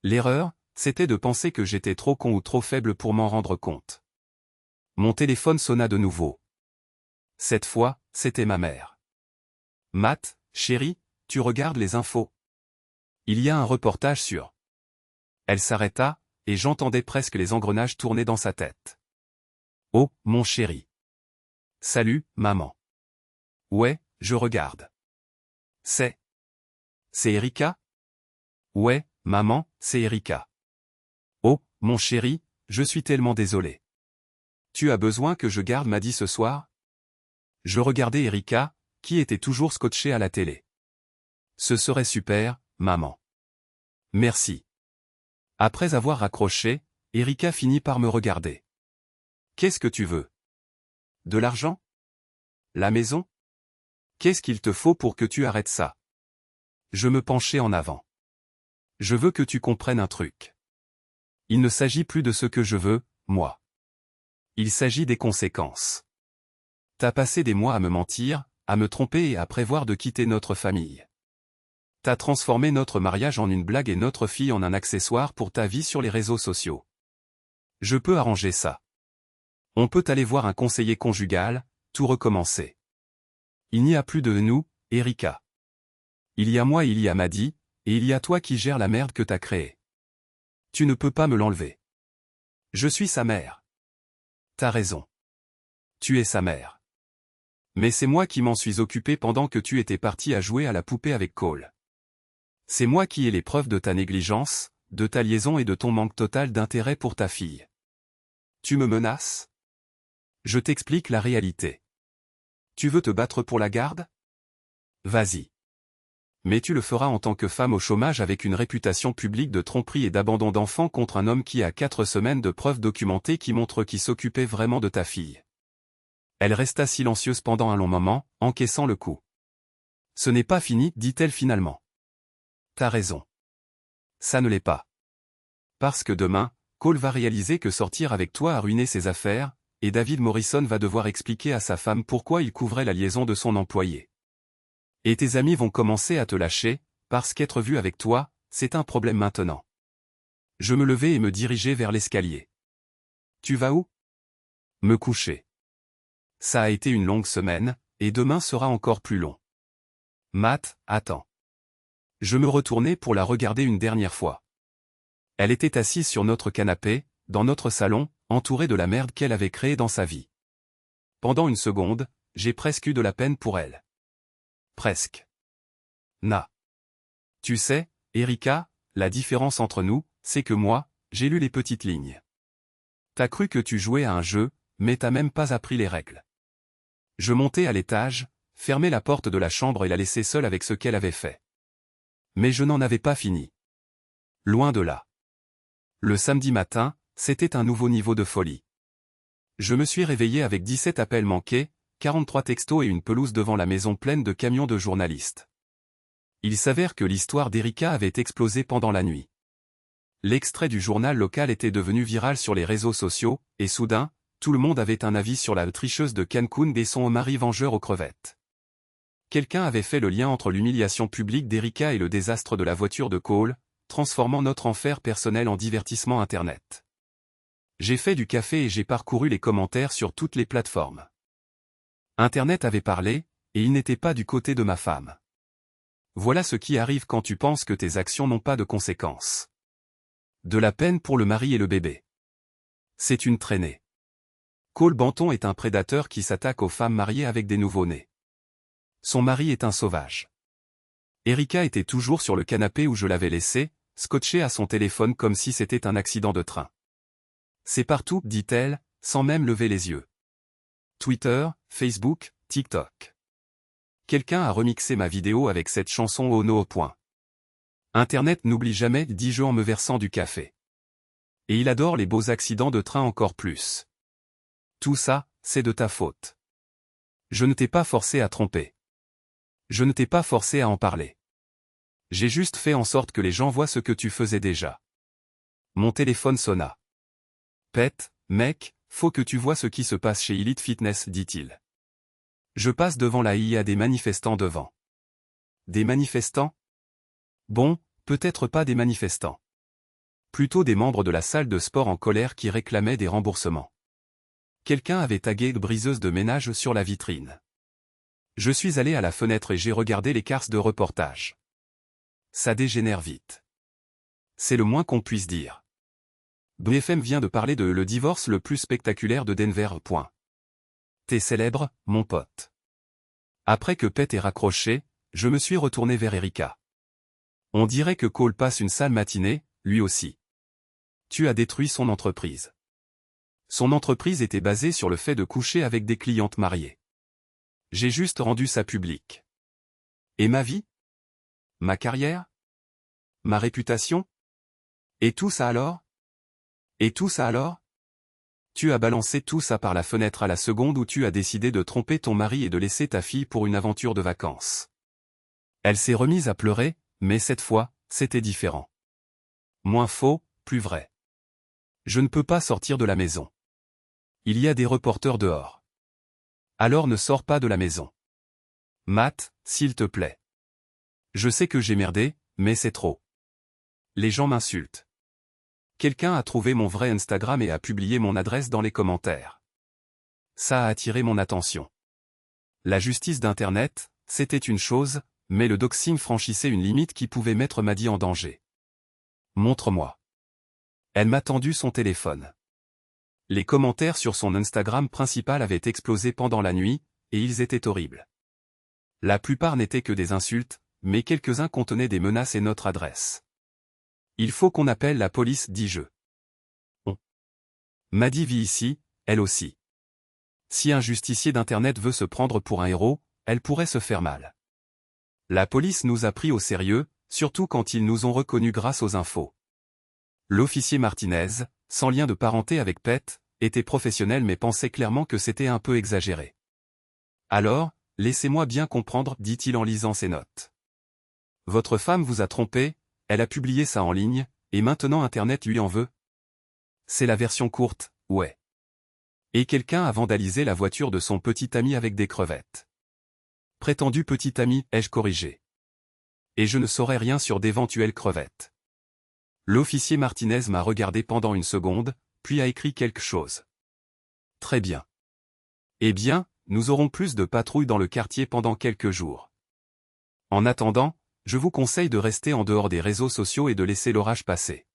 L'erreur, c'était de penser que j'étais trop con ou trop faible pour m'en rendre compte. Mon téléphone sonna de nouveau. Cette fois, c'était ma mère. Matt, chérie, tu regardes les infos. Il y a un reportage sur. Elle s'arrêta, et j'entendais presque les engrenages tourner dans sa tête. Oh, mon chéri. Salut, maman. Ouais, je regarde. C'est Erika? Ouais, maman, c'est Erika. Oh, mon chéri, je suis tellement désolé. Tu as besoin que je garde Maddie ce soir? Je regardais Erika, qui était toujours scotchée à la télé. Ce serait super, maman. Merci. Après avoir raccroché, Erika finit par me regarder. Qu'est-ce que tu veux? De l'argent? La maison? Qu'est-ce qu'il te faut pour que tu arrêtes ça? Je me penchai en avant. Je veux que tu comprennes un truc. Il ne s'agit plus de ce que je veux, moi. Il s'agit des conséquences. T'as passé des mois à me mentir, à me tromper et à prévoir de quitter notre famille. T'as transformé notre mariage en une blague et notre fille en un accessoire pour ta vie sur les réseaux sociaux. Je peux arranger ça. On peut aller voir un conseiller conjugal, tout recommencer. Il n'y a plus de nous, Erika. Il y a moi, il y a Maddie, et il y a toi qui gères la merde que t'as créée. Tu ne peux pas me l'enlever. Je suis sa mère. T'as raison. Tu es sa mère. Mais c'est moi qui m'en suis occupé pendant que tu étais parti à jouer à la poupée avec Cole. C'est moi qui ai les preuves de ta négligence, de ta liaison et de ton manque total d'intérêt pour ta fille. Tu me menaces? Je t'explique la réalité. Tu veux te battre pour la garde? Vas-y. Mais tu le feras en tant que femme au chômage avec une réputation publique de tromperie et d'abandon d'enfant contre un homme qui a 4 semaines de preuves documentées qui montrent qu'il s'occupait vraiment de ta fille. Elle resta silencieuse pendant un long moment, encaissant le coup. Ce n'est pas fini, dit-elle finalement. T'as raison. Ça ne l'est pas. Parce que demain, Cole va réaliser que sortir avec toi a ruiné ses affaires, et David Morrison va devoir expliquer à sa femme pourquoi il couvrait la liaison de son employé. Et tes amis vont commencer à te lâcher, parce qu'être vu avec toi, c'est un problème maintenant. Je me levai et me dirigeai vers l'escalier. Tu vas où? Me coucher. Ça a été une longue semaine, et demain sera encore plus long. Matt, attends. Je me retournai pour la regarder une dernière fois. Elle était assise sur notre canapé, dans notre salon, entourée de la merde qu'elle avait créée dans sa vie. Pendant une seconde, j'ai presque eu de la peine pour elle. Presque. Tu sais, Erika, la différence entre nous, c'est que moi, j'ai lu les petites lignes. T'as cru que tu jouais à un jeu, mais t'as même pas appris les règles. Je montai à l'étage, fermai la porte de la chambre et la laissai seule avec ce qu'elle avait fait. Mais je n'en avais pas fini. Loin de là. Le samedi matin, c'était un nouveau niveau de folie. Je me suis réveillé avec 17 appels manqués, 43 textos et une pelouse devant la maison pleine de camions de journalistes. Il s'avère que l'histoire d'Erika avait explosé pendant la nuit. L'extrait du journal local était devenu viral sur les réseaux sociaux, et soudain, tout le monde avait un avis sur la tricheuse de Cancun et son mari vengeur aux crevettes. Quelqu'un avait fait le lien entre l'humiliation publique d'Erika et le désastre de la voiture de Cole, transformant notre enfer personnel en divertissement Internet. J'ai fait du café et j'ai parcouru les commentaires sur toutes les plateformes. Internet avait parlé, et il n'était pas du côté de ma femme. Voilà ce qui arrive quand tu penses que tes actions n'ont pas de conséquences. De la peine pour le mari et le bébé. C'est une traînée. Cole Banton est un prédateur qui s'attaque aux femmes mariées avec des nouveau-nés. Son mari est un sauvage. Erika était toujours sur le canapé où je l'avais laissé, scotchée à son téléphone comme si c'était un accident de train. C'est partout, dit-elle, sans même lever les yeux. Twitter, Facebook, TikTok. Quelqu'un a remixé ma vidéo avec cette chanson au no. Internet n'oublie jamais, dis-je en me versant du café. Et il adore les beaux accidents de train encore plus. Tout ça, c'est de ta faute. Je ne t'ai pas forcé à tromper. Je ne t'ai pas forcé à en parler. J'ai juste fait en sorte que les gens voient ce que tu faisais déjà. Mon téléphone sonna. Pet, mec, faut que tu vois ce qui se passe chez Elite Fitness, dit-il. Je passe devant la il y a des manifestants devant. Des manifestants? Bon, peut-être pas des manifestants. Plutôt des membres de la salle de sport en colère qui réclamaient des remboursements. Quelqu'un avait tagué briseuse de ménage sur la vitrine. Je suis allé à la fenêtre et j'ai regardé les cars de reportage. Ça dégénère vite. C'est le moins qu'on puisse dire. BFM vient de parler de le divorce le plus spectaculaire de Denver. T'es célèbre, mon pote. Après que Pet ait raccroché, je me suis retourné vers Erika. On dirait que Cole passe une sale matinée, lui aussi. Tu as détruit son entreprise. Son entreprise était basée sur le fait de coucher avec des clientes mariées. J'ai juste rendu ça public. Et ma vie? Ma carrière? Ma réputation? Et tout ça alors? Et tout ça alors? Tu as balancé tout ça par la fenêtre à la seconde où tu as décidé de tromper ton mari et de laisser ta fille pour une aventure de vacances. Elle s'est remise à pleurer, mais cette fois, c'était différent. Moins faux, plus vrai. Je ne peux pas sortir de la maison. Il y a des reporters dehors. Alors ne sors pas de la maison. Matt, s'il te plaît. Je sais que j'ai merdé, mais c'est trop. Les gens m'insultent. Quelqu'un a trouvé mon vrai Instagram et a publié mon adresse dans les commentaires. Ça a attiré mon attention. La justice d'Internet, c'était une chose, mais le doxing franchissait une limite qui pouvait mettre Maddie en danger. Montre-moi. Elle m'a tendu son téléphone. Les commentaires sur son Instagram principal avaient explosé pendant la nuit, et ils étaient horribles. La plupart n'étaient que des insultes, mais quelques-uns contenaient des menaces et notre adresse. Il faut qu'on appelle la police, dis-je. Maddie vit ici, elle aussi. Si un justicier d'Internet veut se prendre pour un héros, elle pourrait se faire mal. La police nous a pris au sérieux, surtout quand ils nous ont reconnus grâce aux infos. L'officier Martinez, sans lien de parenté avec Pet, était professionnel mais pensait clairement que c'était un peu exagéré. Alors, laissez-moi bien comprendre, dit-il en lisant ses notes. Votre femme vous a trompé, elle a publié ça en ligne, et maintenant Internet lui en veut? C'est la version courte, ouais. Et quelqu'un a vandalisé la voiture de son petit ami avec des crevettes. Prétendu petit ami, ai-je corrigé. Et je ne saurais rien sur d'éventuelles crevettes. L'officier Martinez m'a regardé pendant une seconde, puis a écrit quelque chose. Très bien. Eh bien, nous aurons plus de patrouilles dans le quartier pendant quelques jours. En attendant, je vous conseille de rester en dehors des réseaux sociaux et de laisser l'orage passer.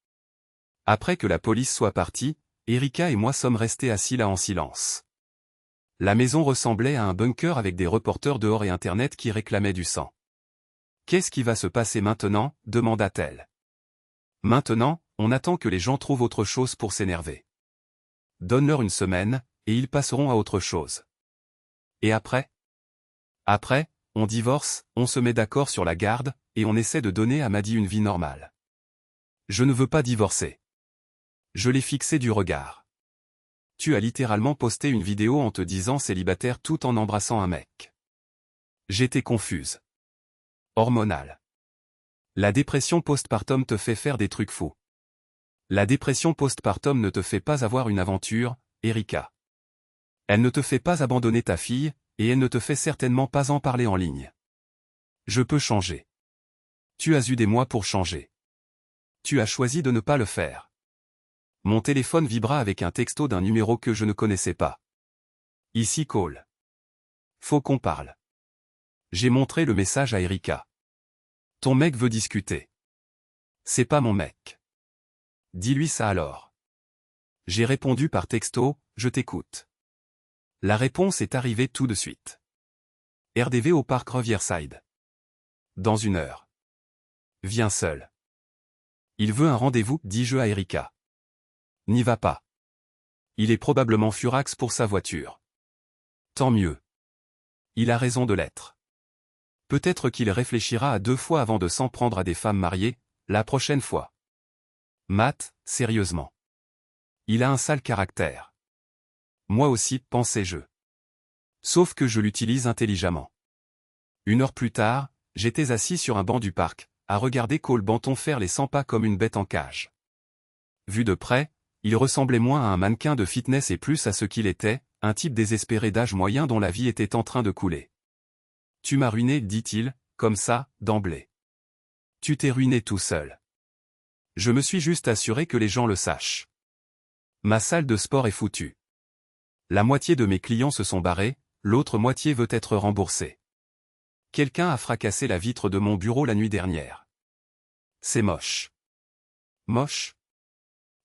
Après que la police soit partie, Erika et moi sommes restés assis là en silence. La maison ressemblait à un bunker avec des reporters dehors et Internet qui réclamaient du sang. Qu'est-ce qui va se passer maintenant, demanda-t-elle. Maintenant, on attend que les gens trouvent autre chose pour s'énerver. Donne-leur une semaine, et ils passeront à autre chose. Et après? Après, on divorce, on se met d'accord sur la garde, et on essaie de donner à Maddie une vie normale. Je ne veux pas divorcer. Je l'ai fixé du regard. Tu as littéralement posté une vidéo en te disant célibataire tout en embrassant un mec. J'étais confuse. Hormonale. La dépression postpartum te fait faire des trucs fous. La dépression postpartum ne te fait pas avoir une aventure, Erika. Elle ne te fait pas abandonner ta fille, et elle ne te fait certainement pas en parler en ligne. Je peux changer. Tu as eu des mois pour changer. Tu as choisi de ne pas le faire. Mon téléphone vibra avec un texto d'un numéro que je ne connaissais pas. Ici Cole. Faut qu'on parle. J'ai montré le message à Erika. Ton mec veut discuter. C'est pas mon mec. Dis-lui ça alors. J'ai répondu par texto, je t'écoute. La réponse est arrivée tout de suite. RDV au parc Riverside. Dans 1 heure. Viens seul. Il veut un rendez-vous, dis-je à Erika. N'y va pas. Il est probablement furax pour sa voiture. Tant mieux. Il a raison de l'être. Peut-être qu'il réfléchira à 2 fois avant de s'en prendre à des femmes mariées, la prochaine fois. Matt, sérieusement. Il a un sale caractère. Moi aussi, pensais-je. Sauf que je l'utilise intelligemment. Une heure plus tard, j'étais assis sur un banc du parc, à regarder Cole Banton faire les 100 pas comme une bête en cage. Vu de près, il ressemblait moins à un mannequin de fitness et plus à ce qu'il était, un type désespéré d'âge moyen dont la vie était en train de couler. « Tu m'as ruiné, dit-il, comme ça, d'emblée. Tu t'es ruiné tout seul. Je me suis juste assuré que les gens le sachent. Ma salle de sport est foutue. La moitié de mes clients se sont barrés, l'autre moitié veut être remboursée. Quelqu'un a fracassé la vitre de mon bureau la nuit dernière. C'est moche. » Moche?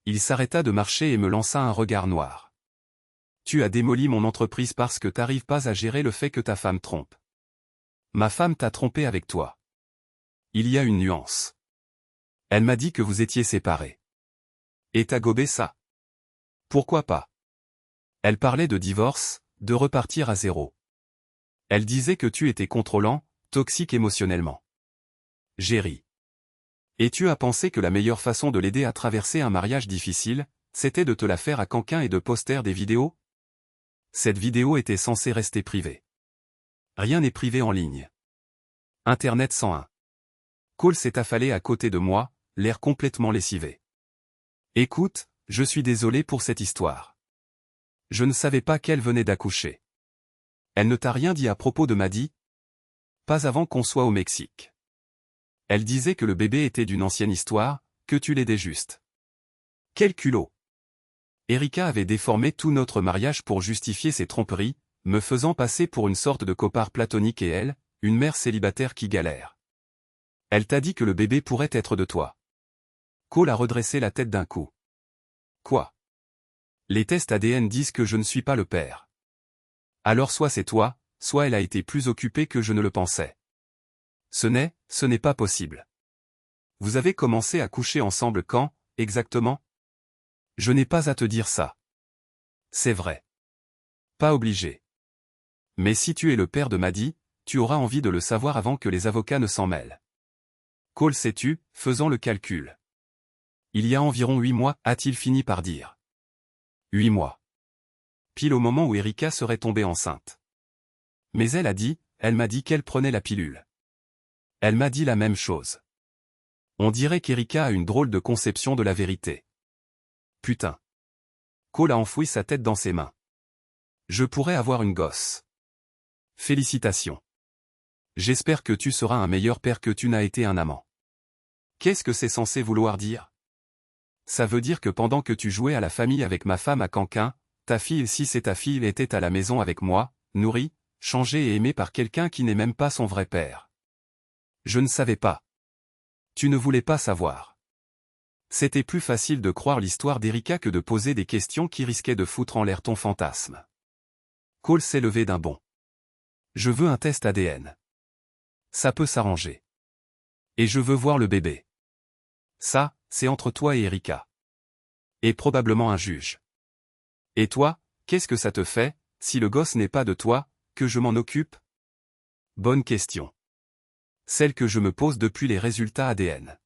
Il s'arrêta de marcher et me lança un regard noir. « Tu as démoli mon entreprise parce que t'arrives pas à gérer le fait que ta femme trompe. Ma femme t'a trompé avec toi. Il y a une nuance. Elle m'a dit que vous étiez séparés. Et t'as gobé ça? Pourquoi pas? Elle parlait de divorce, de repartir à zéro. Elle disait que tu étais contrôlant, toxique émotionnellement. J'ai ri. Et tu as pensé que la meilleure façon de l'aider à traverser un mariage difficile, c'était de te la faire à canquin et de poster des vidéos? Cette vidéo était censée rester privée. Rien n'est privé en ligne. Internet 101. Cole s'est affalé à côté de moi, l'air complètement lessivé. Écoute, je suis désolé pour cette histoire. Je ne savais pas qu'elle venait d'accoucher. Elle ne t'a rien dit à propos de Maddy? Pas avant qu'on soit au Mexique. Elle disait que le bébé était d'une ancienne histoire, que tu l'aidais juste. Quel culot! Erika avait déformé tout notre mariage pour justifier ses tromperies, me faisant passer pour une sorte de copard platonique et elle, une mère célibataire qui galère. Elle t'a dit que le bébé pourrait être de toi. Cole a redressé la tête d'un coup. Quoi? Les tests ADN disent que je ne suis pas le père. Alors soit c'est toi, soit elle a été plus occupée que je ne le pensais. Ce n'est pas possible. Vous avez commencé à coucher ensemble quand, exactement? Je n'ai pas à te dire ça. C'est vrai. Pas obligé. Mais si tu es le père de Maddy, tu auras envie de le savoir avant que les avocats ne s'en mêlent. Cole s'est tu, faisant le calcul. Il y a environ 8 mois, a-t-il fini par dire. 8 mois. Pile au moment où Erika serait tombée enceinte. Mais elle m'a dit qu'elle prenait la pilule. Elle m'a dit la même chose. On dirait qu'Erika a une drôle de conception de la vérité. Putain. Cole a enfoui sa tête dans ses mains. Je pourrais avoir une gosse. Félicitations. J'espère que tu seras un meilleur père que tu n'as été un amant. Qu'est-ce que c'est censé vouloir dire? Ça veut dire que pendant que tu jouais à la famille avec ma femme à Canquin, ta fille, si c'est ta fille, était à la maison avec moi, nourrie, changée et aimée par quelqu'un qui n'est même pas son vrai père. Je ne savais pas. Tu ne voulais pas savoir. C'était plus facile de croire l'histoire d'Erika que de poser des questions qui risquaient de foutre en l'air ton fantasme. Cole s'est levé d'un bond. Je veux un test ADN. Ça peut s'arranger. Et je veux voir le bébé. Ça, c'est entre toi et Erika. Et probablement un juge. Et toi, qu'est-ce que ça te fait, si le gosse n'est pas de toi, que je m'en occupe? Bonne question. Celle que je me pose depuis les résultats ADN.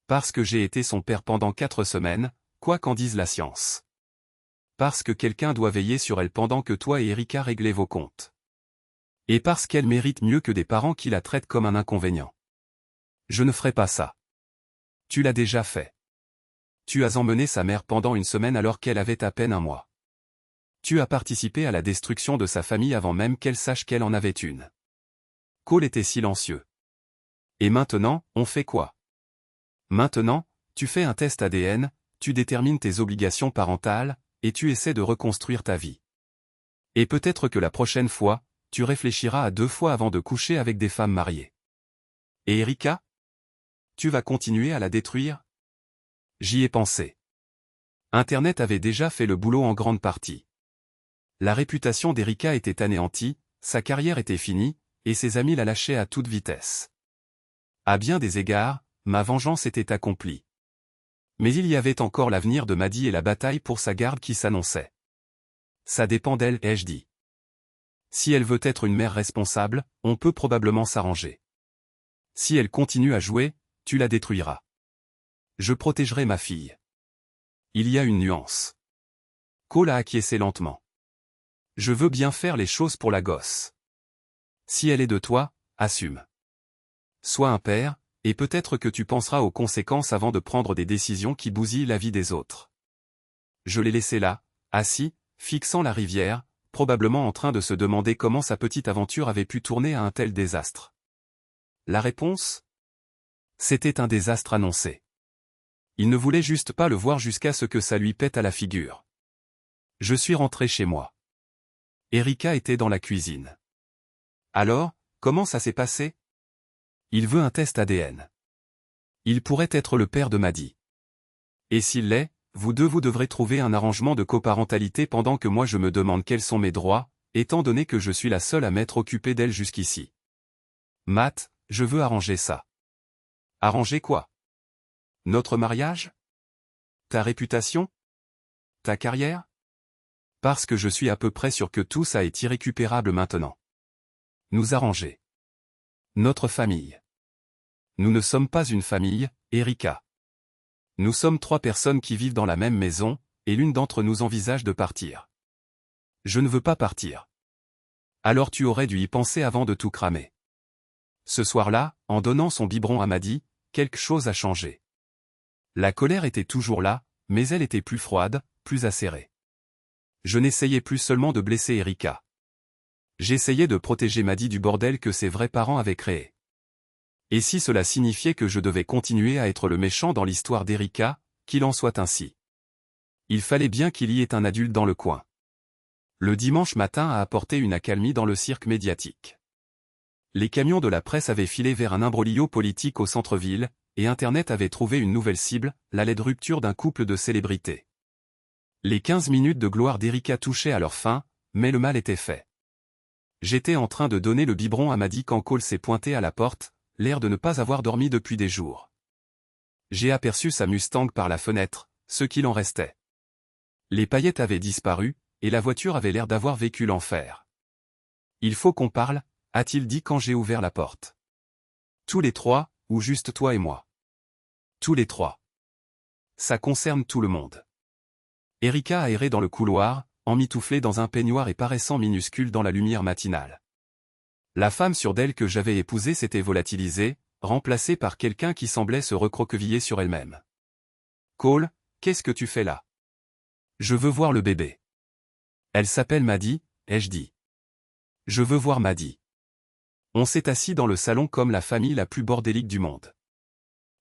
Parce que j'ai été son père pendant 4 semaines, quoi qu'en dise la science. Parce que quelqu'un doit veiller sur elle pendant que toi et Erika réglez vos comptes. Et parce qu'elle mérite mieux que des parents qui la traitent comme un inconvénient. Je ne ferai pas ça. Tu l'as déjà fait. Tu as emmené sa mère pendant 1 semaine alors qu'elle avait à peine 1 mois. Tu as participé à la destruction de sa famille avant même qu'elle sache qu'elle en avait une. Cole était silencieux. Et maintenant, on fait quoi? Maintenant, tu fais un test ADN, tu détermines tes obligations parentales, et tu essaies de reconstruire ta vie. Et peut-être que la prochaine fois, tu réfléchiras à 2 fois avant de coucher avec des femmes mariées. Et Erika? Tu vas continuer à la détruire? J'y ai pensé. Internet avait déjà fait le boulot en grande partie. La réputation d'Erika était anéantie, sa carrière était finie, et ses amis la lâchaient à toute vitesse. À bien des égards, ma vengeance était accomplie. Mais il y avait encore l'avenir de Maddy et la bataille pour sa garde qui s'annonçait. Ça dépend d'elle, ai-je dit. Si elle veut être une mère responsable, on peut probablement s'arranger. Si elle continue à jouer, tu la détruiras. Je protégerai ma fille. Il y a une nuance. Cole a acquiescé lentement. Je veux bien faire les choses pour la gosse. Si elle est de toi, assume. Sois un père, et peut-être que tu penseras aux conséquences avant de prendre des décisions qui bousillent la vie des autres. Je l'ai laissé là, assis, fixant la rivière, probablement en train de se demander comment sa petite aventure avait pu tourner à un tel désastre. La réponse ? C'était un désastre annoncé. Il ne voulait juste pas le voir jusqu'à ce que ça lui pète à la figure. Je suis rentré chez moi. Erika était dans la cuisine. Alors, comment ça s'est passé ? Il veut un test ADN. Il pourrait être le père de Maddy. Et s'il l'est, vous devrez trouver un arrangement de coparentalité pendant que moi je me demande quels sont mes droits, étant donné que je suis la seule à m'être occupée d'elle jusqu'ici. Matt, je veux arranger ça. Arranger quoi ? Notre mariage ? Ta réputation ? Ta carrière ? Parce que je suis à peu près sûr que tout ça est irrécupérable maintenant. Nous arranger. Notre famille. Nous ne sommes pas une famille, Erika. Nous sommes 3 personnes qui vivent dans la même maison, et l'une d'entre nous envisage de partir. Je ne veux pas partir. Alors tu aurais dû y penser avant de tout cramer. Ce soir-là, en donnant son biberon à Maddy, quelque chose a changé. La colère était toujours là, mais elle était plus froide, plus acérée. Je n'essayais plus seulement de blesser Erika. J'essayais de protéger Maddy du bordel que ses vrais parents avaient créé. Et si cela signifiait que je devais continuer à être le méchant dans l'histoire d'Erika, qu'il en soit ainsi. Il fallait bien qu'il y ait un adulte dans le coin. Le dimanche matin a apporté une accalmie dans le cirque médiatique. Les camions de la presse avaient filé vers un imbroglio politique au centre-ville, et Internet avait trouvé une nouvelle cible, la laide rupture d'un couple de célébrités. Les 15 minutes de gloire d'Erika touchaient à leur fin, mais le mal était fait. J'étais en train de donner le biberon à Maddy quand Cole s'est pointé à la porte, l'air de ne pas avoir dormi depuis des jours. J'ai aperçu sa Mustang par la fenêtre, ce qu'il en restait. Les paillettes avaient disparu, et la voiture avait l'air d'avoir vécu l'enfer. « Il faut qu'on parle », a-t-il dit quand j'ai ouvert la porte. Tous les 3, ou juste toi et moi. Tous les 3. Ça concerne tout le monde. Erika a erré dans le couloir, emmitouflée dans un peignoir et paraissant minuscule dans la lumière matinale. La femme sûre d'elle que j'avais épousée s'était volatilisée, remplacée par quelqu'un qui semblait se recroqueviller sur elle-même. « Cole, qu'est-ce que tu fais là ? » « Je veux voir le bébé. »« Elle s'appelle Maddy, » ai-je dit. « Je veux voir Maddy. » On s'est assis dans le salon comme la famille la plus bordélique du monde.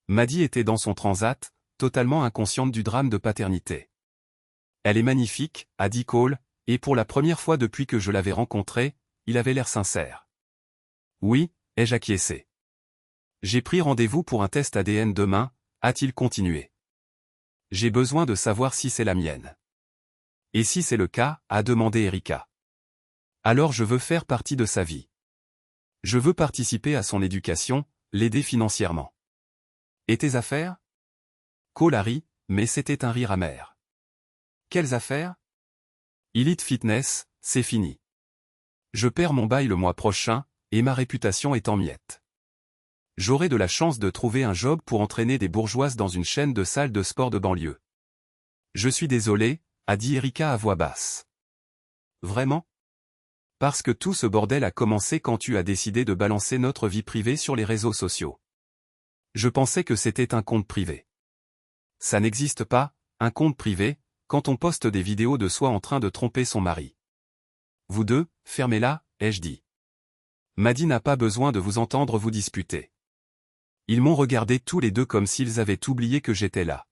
Maddy était dans son transat, totalement inconsciente du drame de paternité. « Elle est magnifique, » a dit Cole, et pour la première fois depuis que je l'avais rencontré, il avait l'air sincère. « Oui, » ai-je acquiescé. « J'ai pris rendez-vous pour un test ADN demain, » a-t-il continué. « J'ai besoin de savoir si c'est la mienne. » « Et si c'est le cas, » a demandé Erika. « Alors je veux faire partie de sa vie. Je veux participer à son éducation, l'aider financièrement. » « Et tes affaires ? » Cole a ri, mais c'était un rire amer. « Quelles affaires ? » ? Elite Fitness, c'est fini. Je perds mon bail le mois prochain, et ma réputation est en miettes. J'aurai de la chance de trouver un job pour entraîner des bourgeoises dans une chaîne de salles de sport de banlieue. Je suis désolé, a dit Erika à voix basse. Vraiment ? Parce que tout ce bordel a commencé quand tu as décidé de balancer notre vie privée sur les réseaux sociaux. Je pensais que c'était un compte privé. Ça n'existe pas, un compte privé, quand on poste des vidéos de soi en train de tromper son mari. Vous deux, fermez-la, ai-je dit. Maddy n'a pas besoin de vous entendre vous disputer. Ils m'ont regardé tous les deux comme s'ils avaient oublié que j'étais là.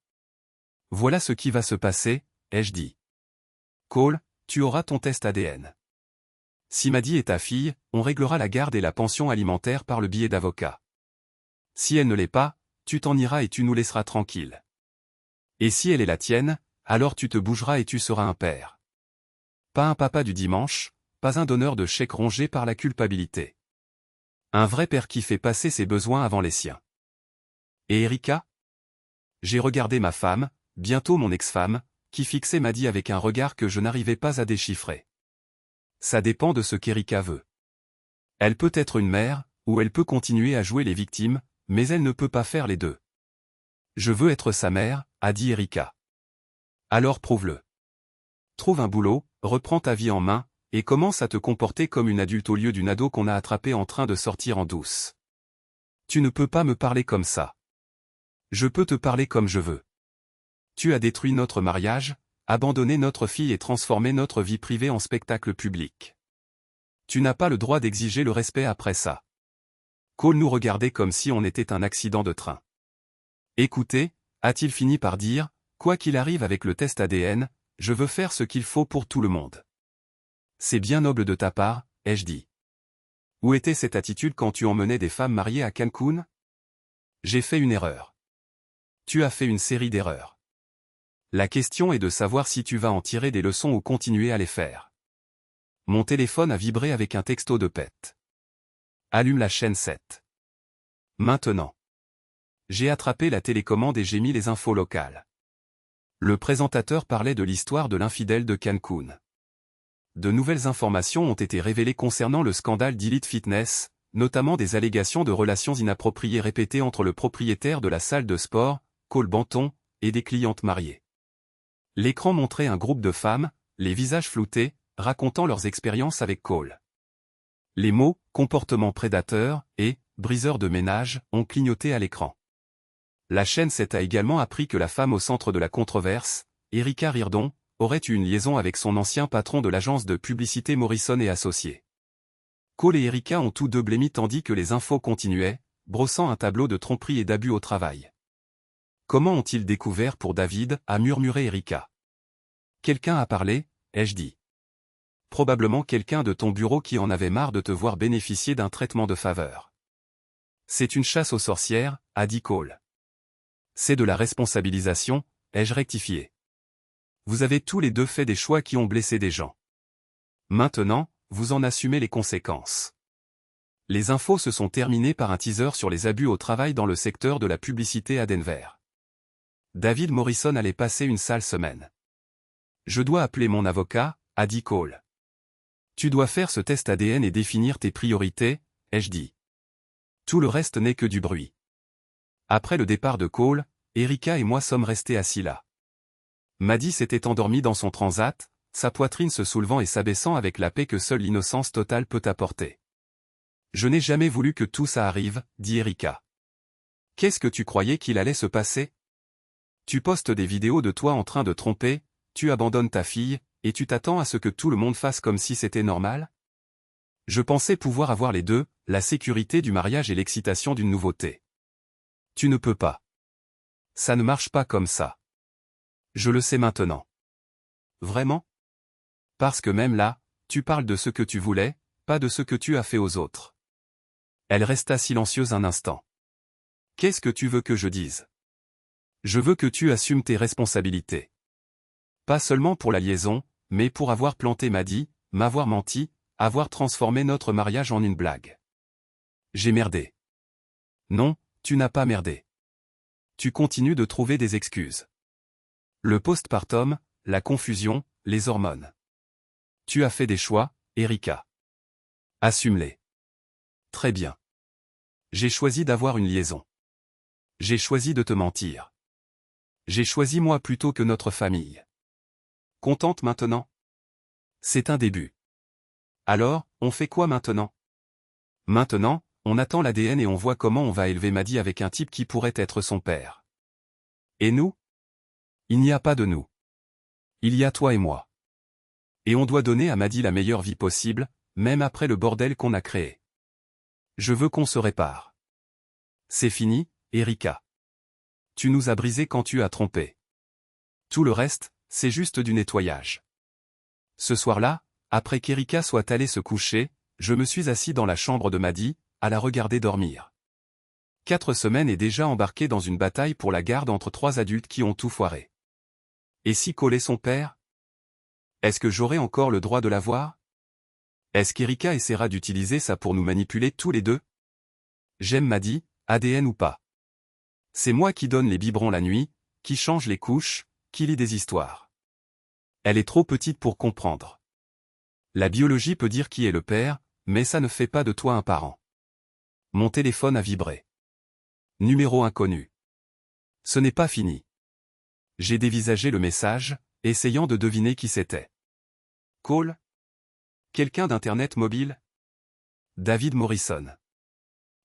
Voilà ce qui va se passer, ai-je dit. Cole, tu auras ton test ADN. Si Maddy est ta fille, on réglera la garde et la pension alimentaire par le biais d'avocat. Si elle ne l'est pas, tu t'en iras et tu nous laisseras tranquilles. Et si elle est la tienne, alors tu te bougeras et tu seras un père. Pas un papa du dimanche, pas un donneur de chèque rongé par la culpabilité. Un vrai père qui fait passer ses besoins avant les siens. Et Erika ? J'ai regardé ma femme, bientôt mon ex-femme, qui fixait Maddy avec un regard que je n'arrivais pas à déchiffrer. Ça dépend de ce qu'Erika veut. Elle peut être une mère, ou elle peut continuer à jouer les victimes, mais elle ne peut pas faire les deux. Je veux être sa mère, a dit Erika. Alors prouve-le. Trouve un boulot, reprends ta vie en main, et commence à te comporter comme une adulte au lieu d'une ado qu'on a attrapée en train de sortir en douce. Tu ne peux pas me parler comme ça. Je peux te parler comme je veux. Tu as détruit notre mariage, abandonné notre fille et transformé notre vie privée en spectacle public. Tu n'as pas le droit d'exiger le respect après ça. Cole nous regardait comme si on était un accident de train. Écoutez, a-t-il fini par dire, quoi qu'il arrive avec le test ADN, je veux faire ce qu'il faut pour tout le monde. C'est bien noble de ta part, ai-je dit. Où était cette attitude quand tu emmenais des femmes mariées à Cancun? J'ai fait une erreur. Tu as fait une série d'erreurs. La question est de savoir si tu vas en tirer des leçons ou continuer à les faire. Mon téléphone a vibré avec un texto de Pet. Allume la chaîne 7. Maintenant. J'ai attrapé la télécommande et j'ai mis les infos locales. Le présentateur parlait de l'histoire de l'infidèle de Cancun. De nouvelles informations ont été révélées concernant le scandale d'Elite Fitness, notamment des allégations de relations inappropriées répétées entre le propriétaire de la salle de sport, Cole Banton, et des clientes mariées. L'écran montrait un groupe de femmes, les visages floutés, racontant leurs expériences avec Cole. Les mots « comportement prédateur » et « briseur de ménage » ont clignoté à l'écran. La chaîne 7 a également appris que la femme au centre de la controverse, Erika Rirdon, aurait eu une liaison avec son ancien patron de l'agence de publicité Morrison et Associés. Cole et Erika ont tous deux blêmi tandis que les infos continuaient, brossant un tableau de tromperie et d'abus au travail. Comment ont-ils découvert pour David, a murmuré Erika. Quelqu'un a parlé, ai-je dit. Probablement quelqu'un de ton bureau qui en avait marre de te voir bénéficier d'un traitement de faveur. C'est une chasse aux sorcières, a dit Cole. C'est de la responsabilisation, ai-je rectifié. Vous avez tous les deux fait des choix qui ont blessé des gens. Maintenant, vous en assumez les conséquences. Les infos se sont terminées par un teaser sur les abus au travail dans le secteur de la publicité à Denver. David Morrison allait passer une sale semaine. Je dois appeler mon avocat, a dit Cole. Tu dois faire ce test ADN et définir tes priorités, ai-je dit. Tout le reste n'est que du bruit. Après le départ de Cole, Erika et moi sommes restés assis là. Maddie s'était endormie dans son transat, sa poitrine se soulevant et s'abaissant avec la paix que seule l'innocence totale peut apporter. Je n'ai jamais voulu que tout ça arrive, dit Erika. Qu'est-ce que tu croyais qu'il allait se passer? Tu postes des vidéos de toi en train de tromper, tu abandonnes ta fille, et tu t'attends à ce que tout le monde fasse comme si c'était normal? Je pensais pouvoir avoir les deux, la sécurité du mariage et l'excitation d'une nouveauté. Tu ne peux pas. Ça ne marche pas comme ça. Je le sais maintenant. Vraiment? Parce que même là, tu parles de ce que tu voulais, pas de ce que tu as fait aux autres. Elle resta silencieuse un instant. Qu'est-ce que tu veux que je dise? Je veux que tu assumes tes responsabilités. Pas seulement pour la liaison, mais pour avoir planté Maddie, m'avoir menti, avoir transformé notre mariage en une blague. J'ai merdé. Non, tu n'as pas merdé. Tu continues de trouver des excuses. Le postpartum, la confusion, les hormones. Tu as fait des choix, Erika. Assume-les. Très bien. J'ai choisi d'avoir une liaison. J'ai choisi de te mentir. J'ai choisi moi plutôt que notre famille. Contente maintenant? C'est un début. Alors, on fait quoi maintenant? Maintenant, on attend l'ADN et on voit comment on va élever Maddie avec un type qui pourrait être son père. Et nous? Il n'y a pas de nous. Il y a toi et moi. Et on doit donner à Maddie la meilleure vie possible, même après le bordel qu'on a créé. Je veux qu'on se répare. C'est fini, Erika. Tu nous as brisé quand tu as trompé. Tout le reste, c'est juste du nettoyage. Ce soir-là, après qu'Erika soit allée se coucher, je me suis assis dans la chambre de Maddie, à la regarder dormir. 4 semaines et déjà embarquée dans une bataille pour la garde entre 3 adultes qui ont tout foiré. Et si Cole est son père? Est-ce que j'aurai encore le droit de la voir? Est-ce qu'Erika essaiera d'utiliser ça pour nous manipuler tous les deux? J'aime Maddie, ADN ou pas. C'est moi qui donne les biberons la nuit, qui change les couches, qui lit des histoires. Elle est trop petite pour comprendre. La biologie peut dire qui est le père, mais ça ne fait pas de toi un parent. Mon téléphone a vibré. Numéro inconnu. Ce n'est pas fini. J'ai dévisagé le message, essayant de deviner qui c'était. Cole? Quelqu'un d'Internet mobile? David Morrison.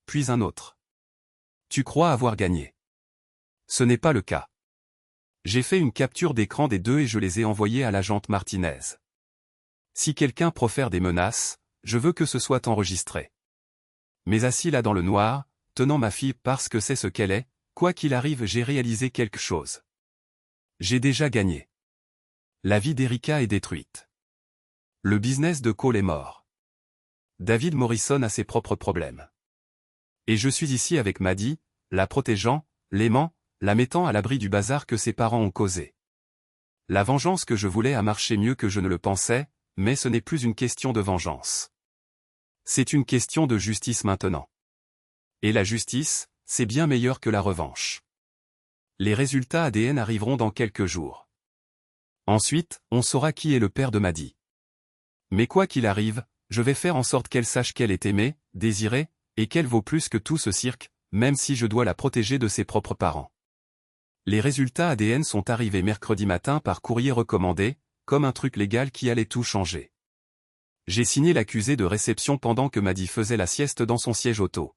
Puis un autre. Tu crois avoir gagné. Ce n'est pas le cas. J'ai fait une capture d'écran des deux et je les ai envoyés à l'agente Martinez. Si quelqu'un profère des menaces, je veux que ce soit enregistré. Mais assis là dans le noir, tenant ma fille parce que c'est ce qu'elle est, quoi qu'il arrive j'ai réalisé quelque chose. J'ai déjà gagné. La vie d'Erika est détruite. Le business de Cole est mort. David Morrison a ses propres problèmes. Et je suis ici avec Maddie, la protégeant, l'aimant, la mettant à l'abri du bazar que ses parents ont causé. La vengeance que je voulais a marché mieux que je ne le pensais, mais ce n'est plus une question de vengeance. C'est une question de justice maintenant. Et la justice, c'est bien meilleur que la revanche. Les résultats ADN arriveront dans quelques jours. Ensuite, on saura qui est le père de Maddie. Mais quoi qu'il arrive, je vais faire en sorte qu'elle sache qu'elle est aimée, désirée, et qu'elle vaut plus que tout ce cirque, même si je dois la protéger de ses propres parents. Les résultats ADN sont arrivés mercredi matin par courrier recommandé, comme un truc légal qui allait tout changer. J'ai signé l'accusé de réception pendant que Maddie faisait la sieste dans son siège auto.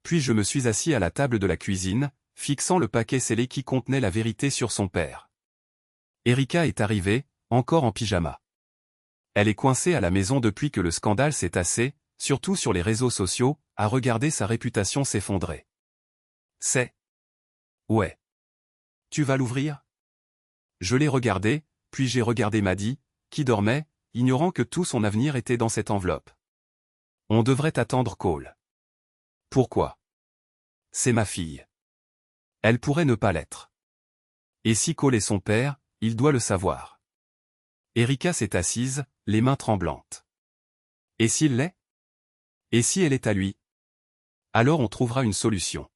Puis je me suis assis à la table de la cuisine, fixant le paquet scellé qui contenait la vérité sur son père. Erika est arrivée, encore en pyjama. Elle est coincée à la maison depuis que le scandale s'est tassé, surtout sur les réseaux sociaux, à regarder sa réputation s'effondrer. C'est... Ouais. Tu vas l'ouvrir? Je l'ai regardé, puis j'ai regardé Maddie, qui dormait, ignorant que tout son avenir était dans cette enveloppe. On devrait attendre Cole. Pourquoi? C'est ma fille. Elle pourrait ne pas l'être. Et si Cole est son père, il doit le savoir. Erika s'est assise, les mains tremblantes. Et s'il l'est? Et si elle est à lui? Alors on trouvera une solution.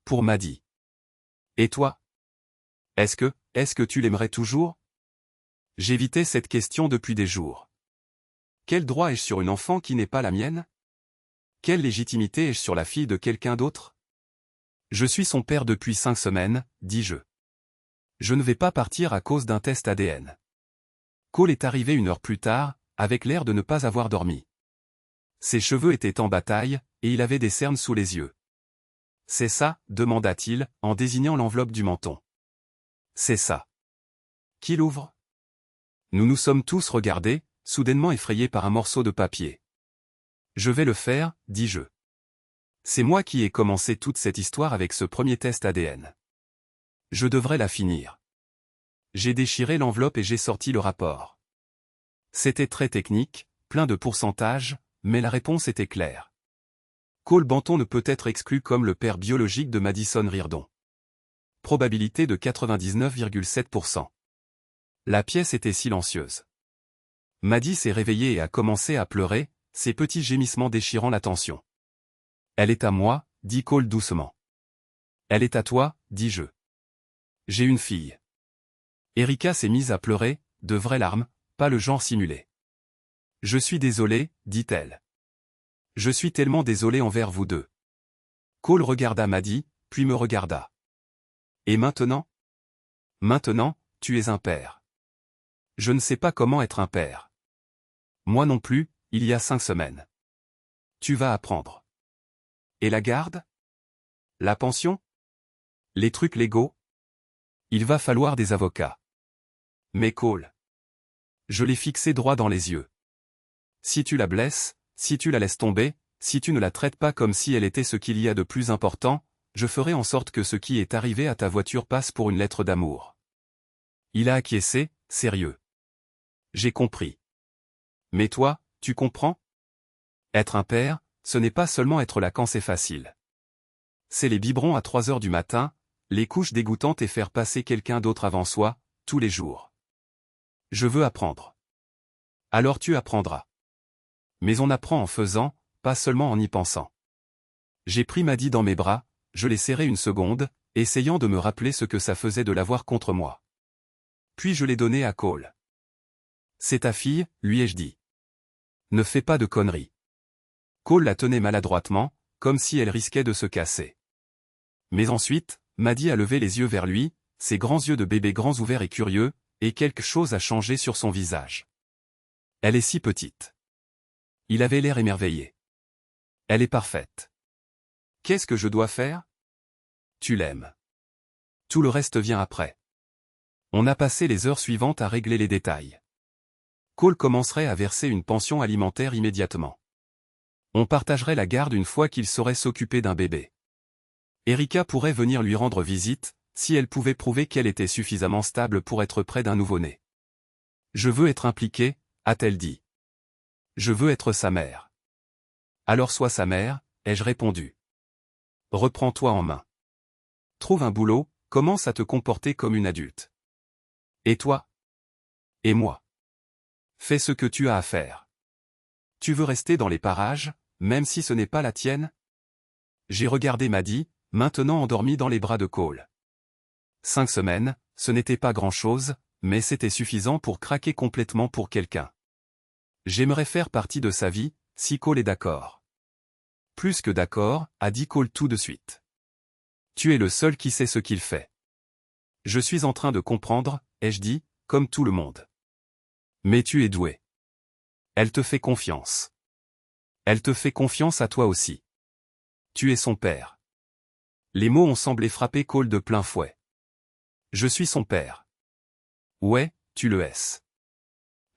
Pour Maddie. Et toi? Est-ce que tu l'aimerais toujours? J'évitais cette question depuis des jours. Quel droit ai-je sur une enfant qui n'est pas la mienne? Quelle légitimité ai-je sur la fille de quelqu'un d'autre? Je suis son père depuis 5 semaines, dis-je. Je ne vais pas partir à cause d'un test ADN. Cole est arrivé 1 heure plus tard, avec l'air de ne pas avoir dormi. Ses cheveux étaient en bataille, et il avait des cernes sous les yeux. C'est ça, demanda-t-il, en désignant l'enveloppe du menton. C'est ça. Qui l'ouvre? Nous nous sommes tous regardés, soudainement effrayés par un morceau de papier. Je vais le faire, dis-je. C'est moi qui ai commencé toute cette histoire avec ce premier test ADN. Je devrais la finir. J'ai déchiré l'enveloppe et j'ai sorti le rapport. C'était très technique, plein de pourcentages, mais la réponse était claire. Cole Banton ne peut être exclu comme le père biologique de Madison Reardon. Probabilité de 99,7%. La pièce était silencieuse. Maddie s'est réveillée et a commencé à pleurer, ses petits gémissements déchirant la tension. Elle est à moi, dit Cole doucement. Elle est à toi, dis-je. J'ai une fille. Erika s'est mise à pleurer, de vraies larmes, pas le genre simulé. Je suis désolée, dit-elle. Je suis tellement désolée envers vous deux. Cole regarda Maddie, puis me regarda. Et maintenant? Maintenant, tu es un père. Je ne sais pas comment être un père. Moi non plus, il y a 5 semaines. Tu vas apprendre. Et la garde? La pension? Les trucs légaux? Il va falloir des avocats. Mais Cole. Je l'ai fixé droit dans les yeux. Si tu la blesses, si tu la laisses tomber, si tu ne la traites pas comme si elle était ce qu'il y a de plus important, je ferai en sorte que ce qui est arrivé à ta voiture passe pour une lettre d'amour. Il a acquiescé, sérieux. J'ai compris. Mais toi, tu comprends? Être un père, ce n'est pas seulement être là quand c'est facile. C'est les biberons à 3 heures du matin, les couches dégoûtantes et faire passer quelqu'un d'autre avant soi, tous les jours. Je veux apprendre. Alors tu apprendras. Mais on apprend en faisant, pas seulement en y pensant. J'ai pris Maddie dans mes bras, je l'ai serrée 1 seconde, essayant de me rappeler ce que ça faisait de l'avoir contre moi. Puis je l'ai donnée à Cole. C'est ta fille, lui ai-je dit. Ne fais pas de conneries. Cole la tenait maladroitement, comme si elle risquait de se casser. Mais ensuite, Maddie a levé les yeux vers lui, ses grands yeux de bébé grands ouverts et curieux, et quelque chose a changé sur son visage. Elle est si petite. Il avait l'air émerveillé. Elle est parfaite. Qu'est-ce que je dois faire? Tu l'aimes. Tout le reste vient après. On a passé les heures suivantes à régler les détails. Cole commencerait à verser une pension alimentaire immédiatement. On partagerait la garde une fois qu'il saurait s'occuper d'un bébé. Erika pourrait venir lui rendre visite, si elle pouvait prouver qu'elle était suffisamment stable pour être près d'un nouveau-né. Je veux être impliquée, a-t-elle dit. Je veux être sa mère. Alors sois sa mère, ai-je répondu. Reprends-toi en main. Trouve un boulot, commence à te comporter comme une adulte. Et toi? Et moi? Fais ce que tu as à faire. Tu veux rester dans les parages, même si ce n'est pas la tienne? J'ai regardé Maddie, maintenant endormie dans les bras de Cole. 5 semaines, ce n'était pas grand-chose, mais c'était suffisant pour craquer complètement pour quelqu'un. J'aimerais faire partie de sa vie, si Cole est d'accord. Plus que d'accord, a dit Cole tout de suite. Tu es le seul qui sait ce qu'il fait. Je suis en train de comprendre, ai-je dit, comme tout le monde. Mais tu es doué. Elle te fait confiance. Elle te fait confiance à toi aussi. Tu es son père. Les mots ont semblé frapper Cole de plein fouet. Je suis son père. Ouais, tu le es.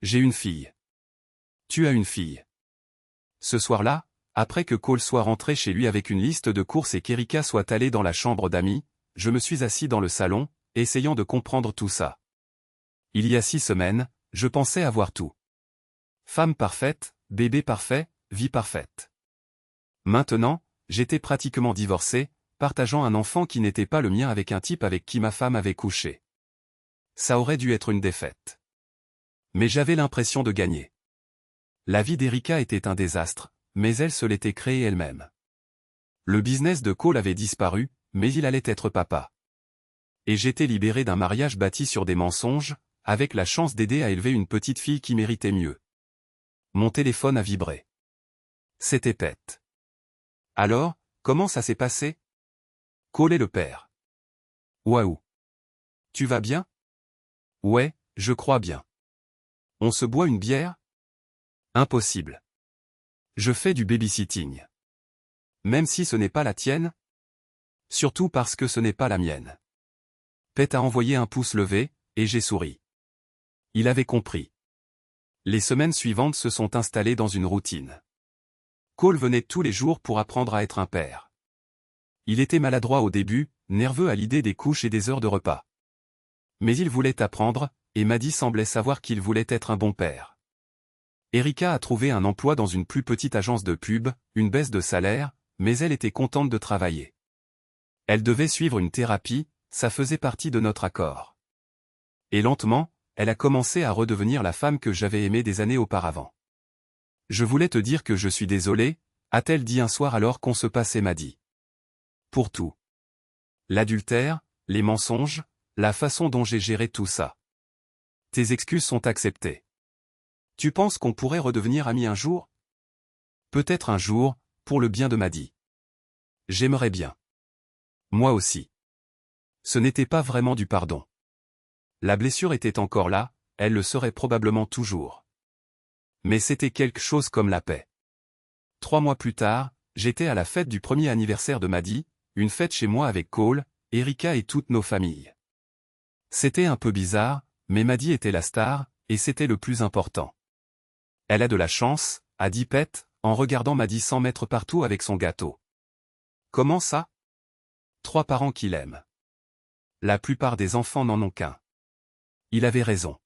J'ai une fille. Tu as une fille. Ce soir-là, après que Cole soit rentré chez lui avec une liste de courses et qu'Erika soit allée dans la chambre d'amis, je me suis assis dans le salon, essayant de comprendre tout ça. Il y a 6 semaines, je pensais avoir tout. Femme parfaite, bébé parfait, vie parfaite. Maintenant, j'étais pratiquement divorcé, partageant un enfant qui n'était pas le mien avec un type avec qui ma femme avait couché. Ça aurait dû être une défaite. Mais j'avais l'impression de gagner. La vie d'Erika était un désastre, mais elle se l'était créée elle-même. Le business de Cole avait disparu, mais il allait être papa. Et j'étais libéré d'un mariage bâti sur des mensonges, avec la chance d'aider à élever une petite fille qui méritait mieux. Mon téléphone a vibré. C'était Pete. Alors, comment ça s'est passé? Cole est le père. Waouh. Tu vas bien? Ouais, je crois bien. On se boit une bière? Impossible. Je fais du babysitting. Même si ce n'est pas la tienne? Surtout parce que ce n'est pas la mienne. Pete a envoyé un pouce levé, et j'ai souri. Il avait compris. Les semaines suivantes se sont installées dans une routine. Cole venait tous les jours pour apprendre à être un père. Il était maladroit au début, nerveux à l'idée des couches et des heures de repas. Mais il voulait apprendre, et Maddie semblait savoir qu'il voulait être un bon père. Erika a trouvé un emploi dans une plus petite agence de pub, une baisse de salaire, mais elle était contente de travailler. Elle devait suivre une thérapie, ça faisait partie de notre accord. Et lentement, elle a commencé à redevenir la femme que j'avais aimée des années auparavant. Je voulais te dire que je suis désolé, a-t-elle dit un soir alors qu'on se passait Maddie. Pour tout. L'adultère, les mensonges, la façon dont j'ai géré tout ça. Tes excuses sont acceptées. Tu penses qu'on pourrait redevenir amis un jour? Peut-être un jour, pour le bien de Maddie. J'aimerais bien. Moi aussi. Ce n'était pas vraiment du pardon. La blessure était encore là, elle le serait probablement toujours. Mais c'était quelque chose comme la paix. 3 mois plus tard, j'étais à la fête du premier anniversaire de Maddie, une fête chez moi avec Cole, Erika et toutes nos familles. C'était un peu bizarre, mais Maddie était la star, et c'était le plus important. Elle a de la chance, a dit Pete, en regardant Maddie s'en mettre partout avec son gâteau. Comment ça? 3 parents qui l'aiment. La plupart des enfants n'en ont qu'un. Il avait raison.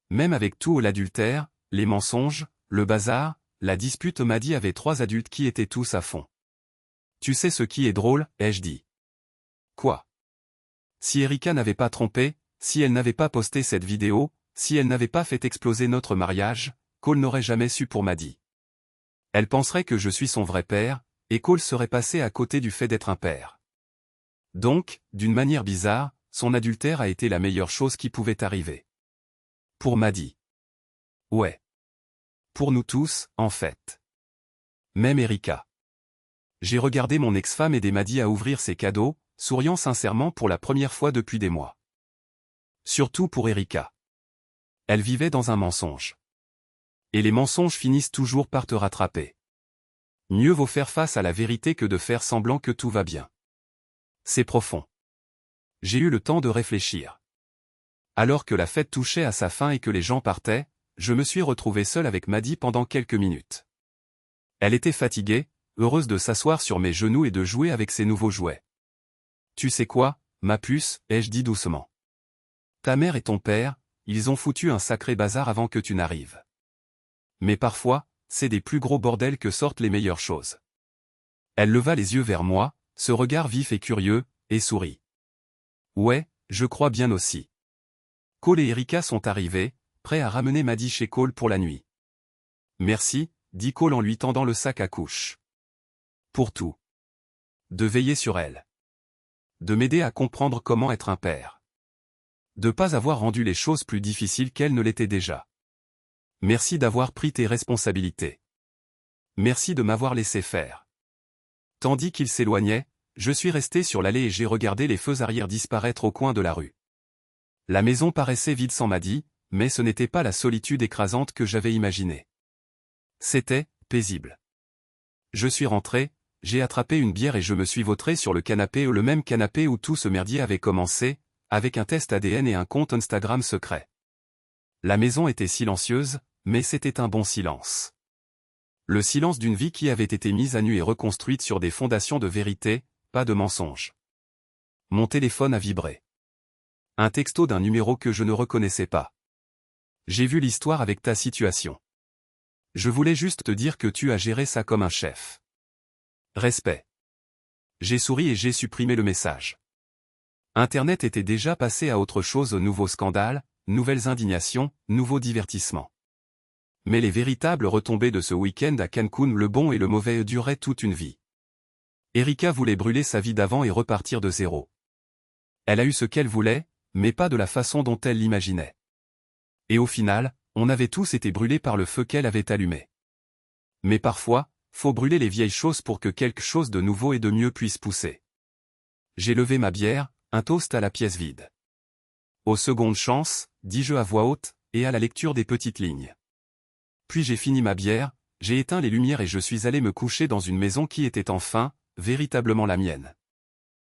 Même avec tout l'adultère, les mensonges, le bazar, la dispute, Maddie avait 3 adultes qui étaient tous à fond. Tu sais ce qui est drôle, ai-je dit. Quoi? Si Erika n'avait pas trompé, si elle n'avait pas posté cette vidéo, si elle n'avait pas fait exploser notre mariage, Cole n'aurait jamais su pour Maddie. Elle penserait que je suis son vrai père, et Cole serait passé à côté du fait d'être un père. Donc, d'une manière bizarre, son adultère a été la meilleure chose qui pouvait arriver. Pour Maddie. Ouais. Pour nous tous, en fait. Même Erika. J'ai regardé mon ex-femme aider Maddie à ouvrir ses cadeaux, souriant sincèrement pour la première fois depuis des mois. Surtout pour Erika. Elle vivait dans un mensonge. Et les mensonges finissent toujours par te rattraper. Mieux vaut faire face à la vérité que de faire semblant que tout va bien. C'est profond. J'ai eu le temps de réfléchir. Alors que la fête touchait à sa fin et que les gens partaient, je me suis retrouvé seul avec Maddy pendant quelques minutes. Elle était fatiguée, heureuse de s'asseoir sur mes genoux et de jouer avec ses nouveaux jouets. « Tu sais quoi, ma puce ?» ai-je dit doucement. « Ta mère et ton père, ils ont foutu un sacré bazar avant que tu n'arrives. Mais parfois, c'est des plus gros bordels que sortent les meilleures choses. » Elle leva les yeux vers moi, ce regard vif et curieux, et sourit. « Ouais, je crois bien aussi. » Cole et Erika sont arrivés, prêts à ramener Maddy chez Cole pour la nuit. « Merci, » dit Cole en lui tendant le sac à couches. « Pour tout. De veiller sur elle. De m'aider à comprendre comment être un père. De pas avoir rendu les choses plus difficiles qu'elles ne l'étaient déjà. Merci d'avoir pris tes responsabilités. Merci de m'avoir laissé faire. » Tandis qu'il s'éloignait, je suis resté sur l'allée et j'ai regardé les feux arrière disparaître au coin de la rue. La maison paraissait vide sans Maddy, mais ce n'était pas la solitude écrasante que j'avais imaginée. C'était paisible. Je suis rentré, j'ai attrapé une bière et je me suis vautré sur le canapé, le même canapé où tout ce merdier avait commencé, avec un test ADN et un compte Instagram secret. La maison était silencieuse, mais c'était un bon silence. Le silence d'une vie qui avait été mise à nu et reconstruite sur des fondations de vérité, pas de mensonges. Mon téléphone a vibré. Un texto d'un numéro que je ne reconnaissais pas. J'ai vu l'histoire avec ta situation. Je voulais juste te dire que tu as géré ça comme un chef. Respect. J'ai souri et j'ai supprimé le message. Internet était déjà passé à autre chose, nouveaux scandales, nouvelles indignations, nouveaux divertissements. Mais les véritables retombées de ce week-end à Cancun, le bon et le mauvais, duraient toute une vie. Erika voulait brûler sa vie d'avant et repartir de zéro. Elle a eu ce qu'elle voulait, mais pas de la façon dont elle l'imaginait. Et au final, on avait tous été brûlés par le feu qu'elle avait allumé. Mais parfois, faut brûler les vieilles choses pour que quelque chose de nouveau et de mieux puisse pousser. J'ai levé ma bière, un toast à la pièce vide. Aux secondes chances, dis-je à voix haute, et à la lecture des petites lignes. Puis j'ai fini ma bière, j'ai éteint les lumières et je suis allé me coucher dans une maison qui était enfin, véritablement la mienne.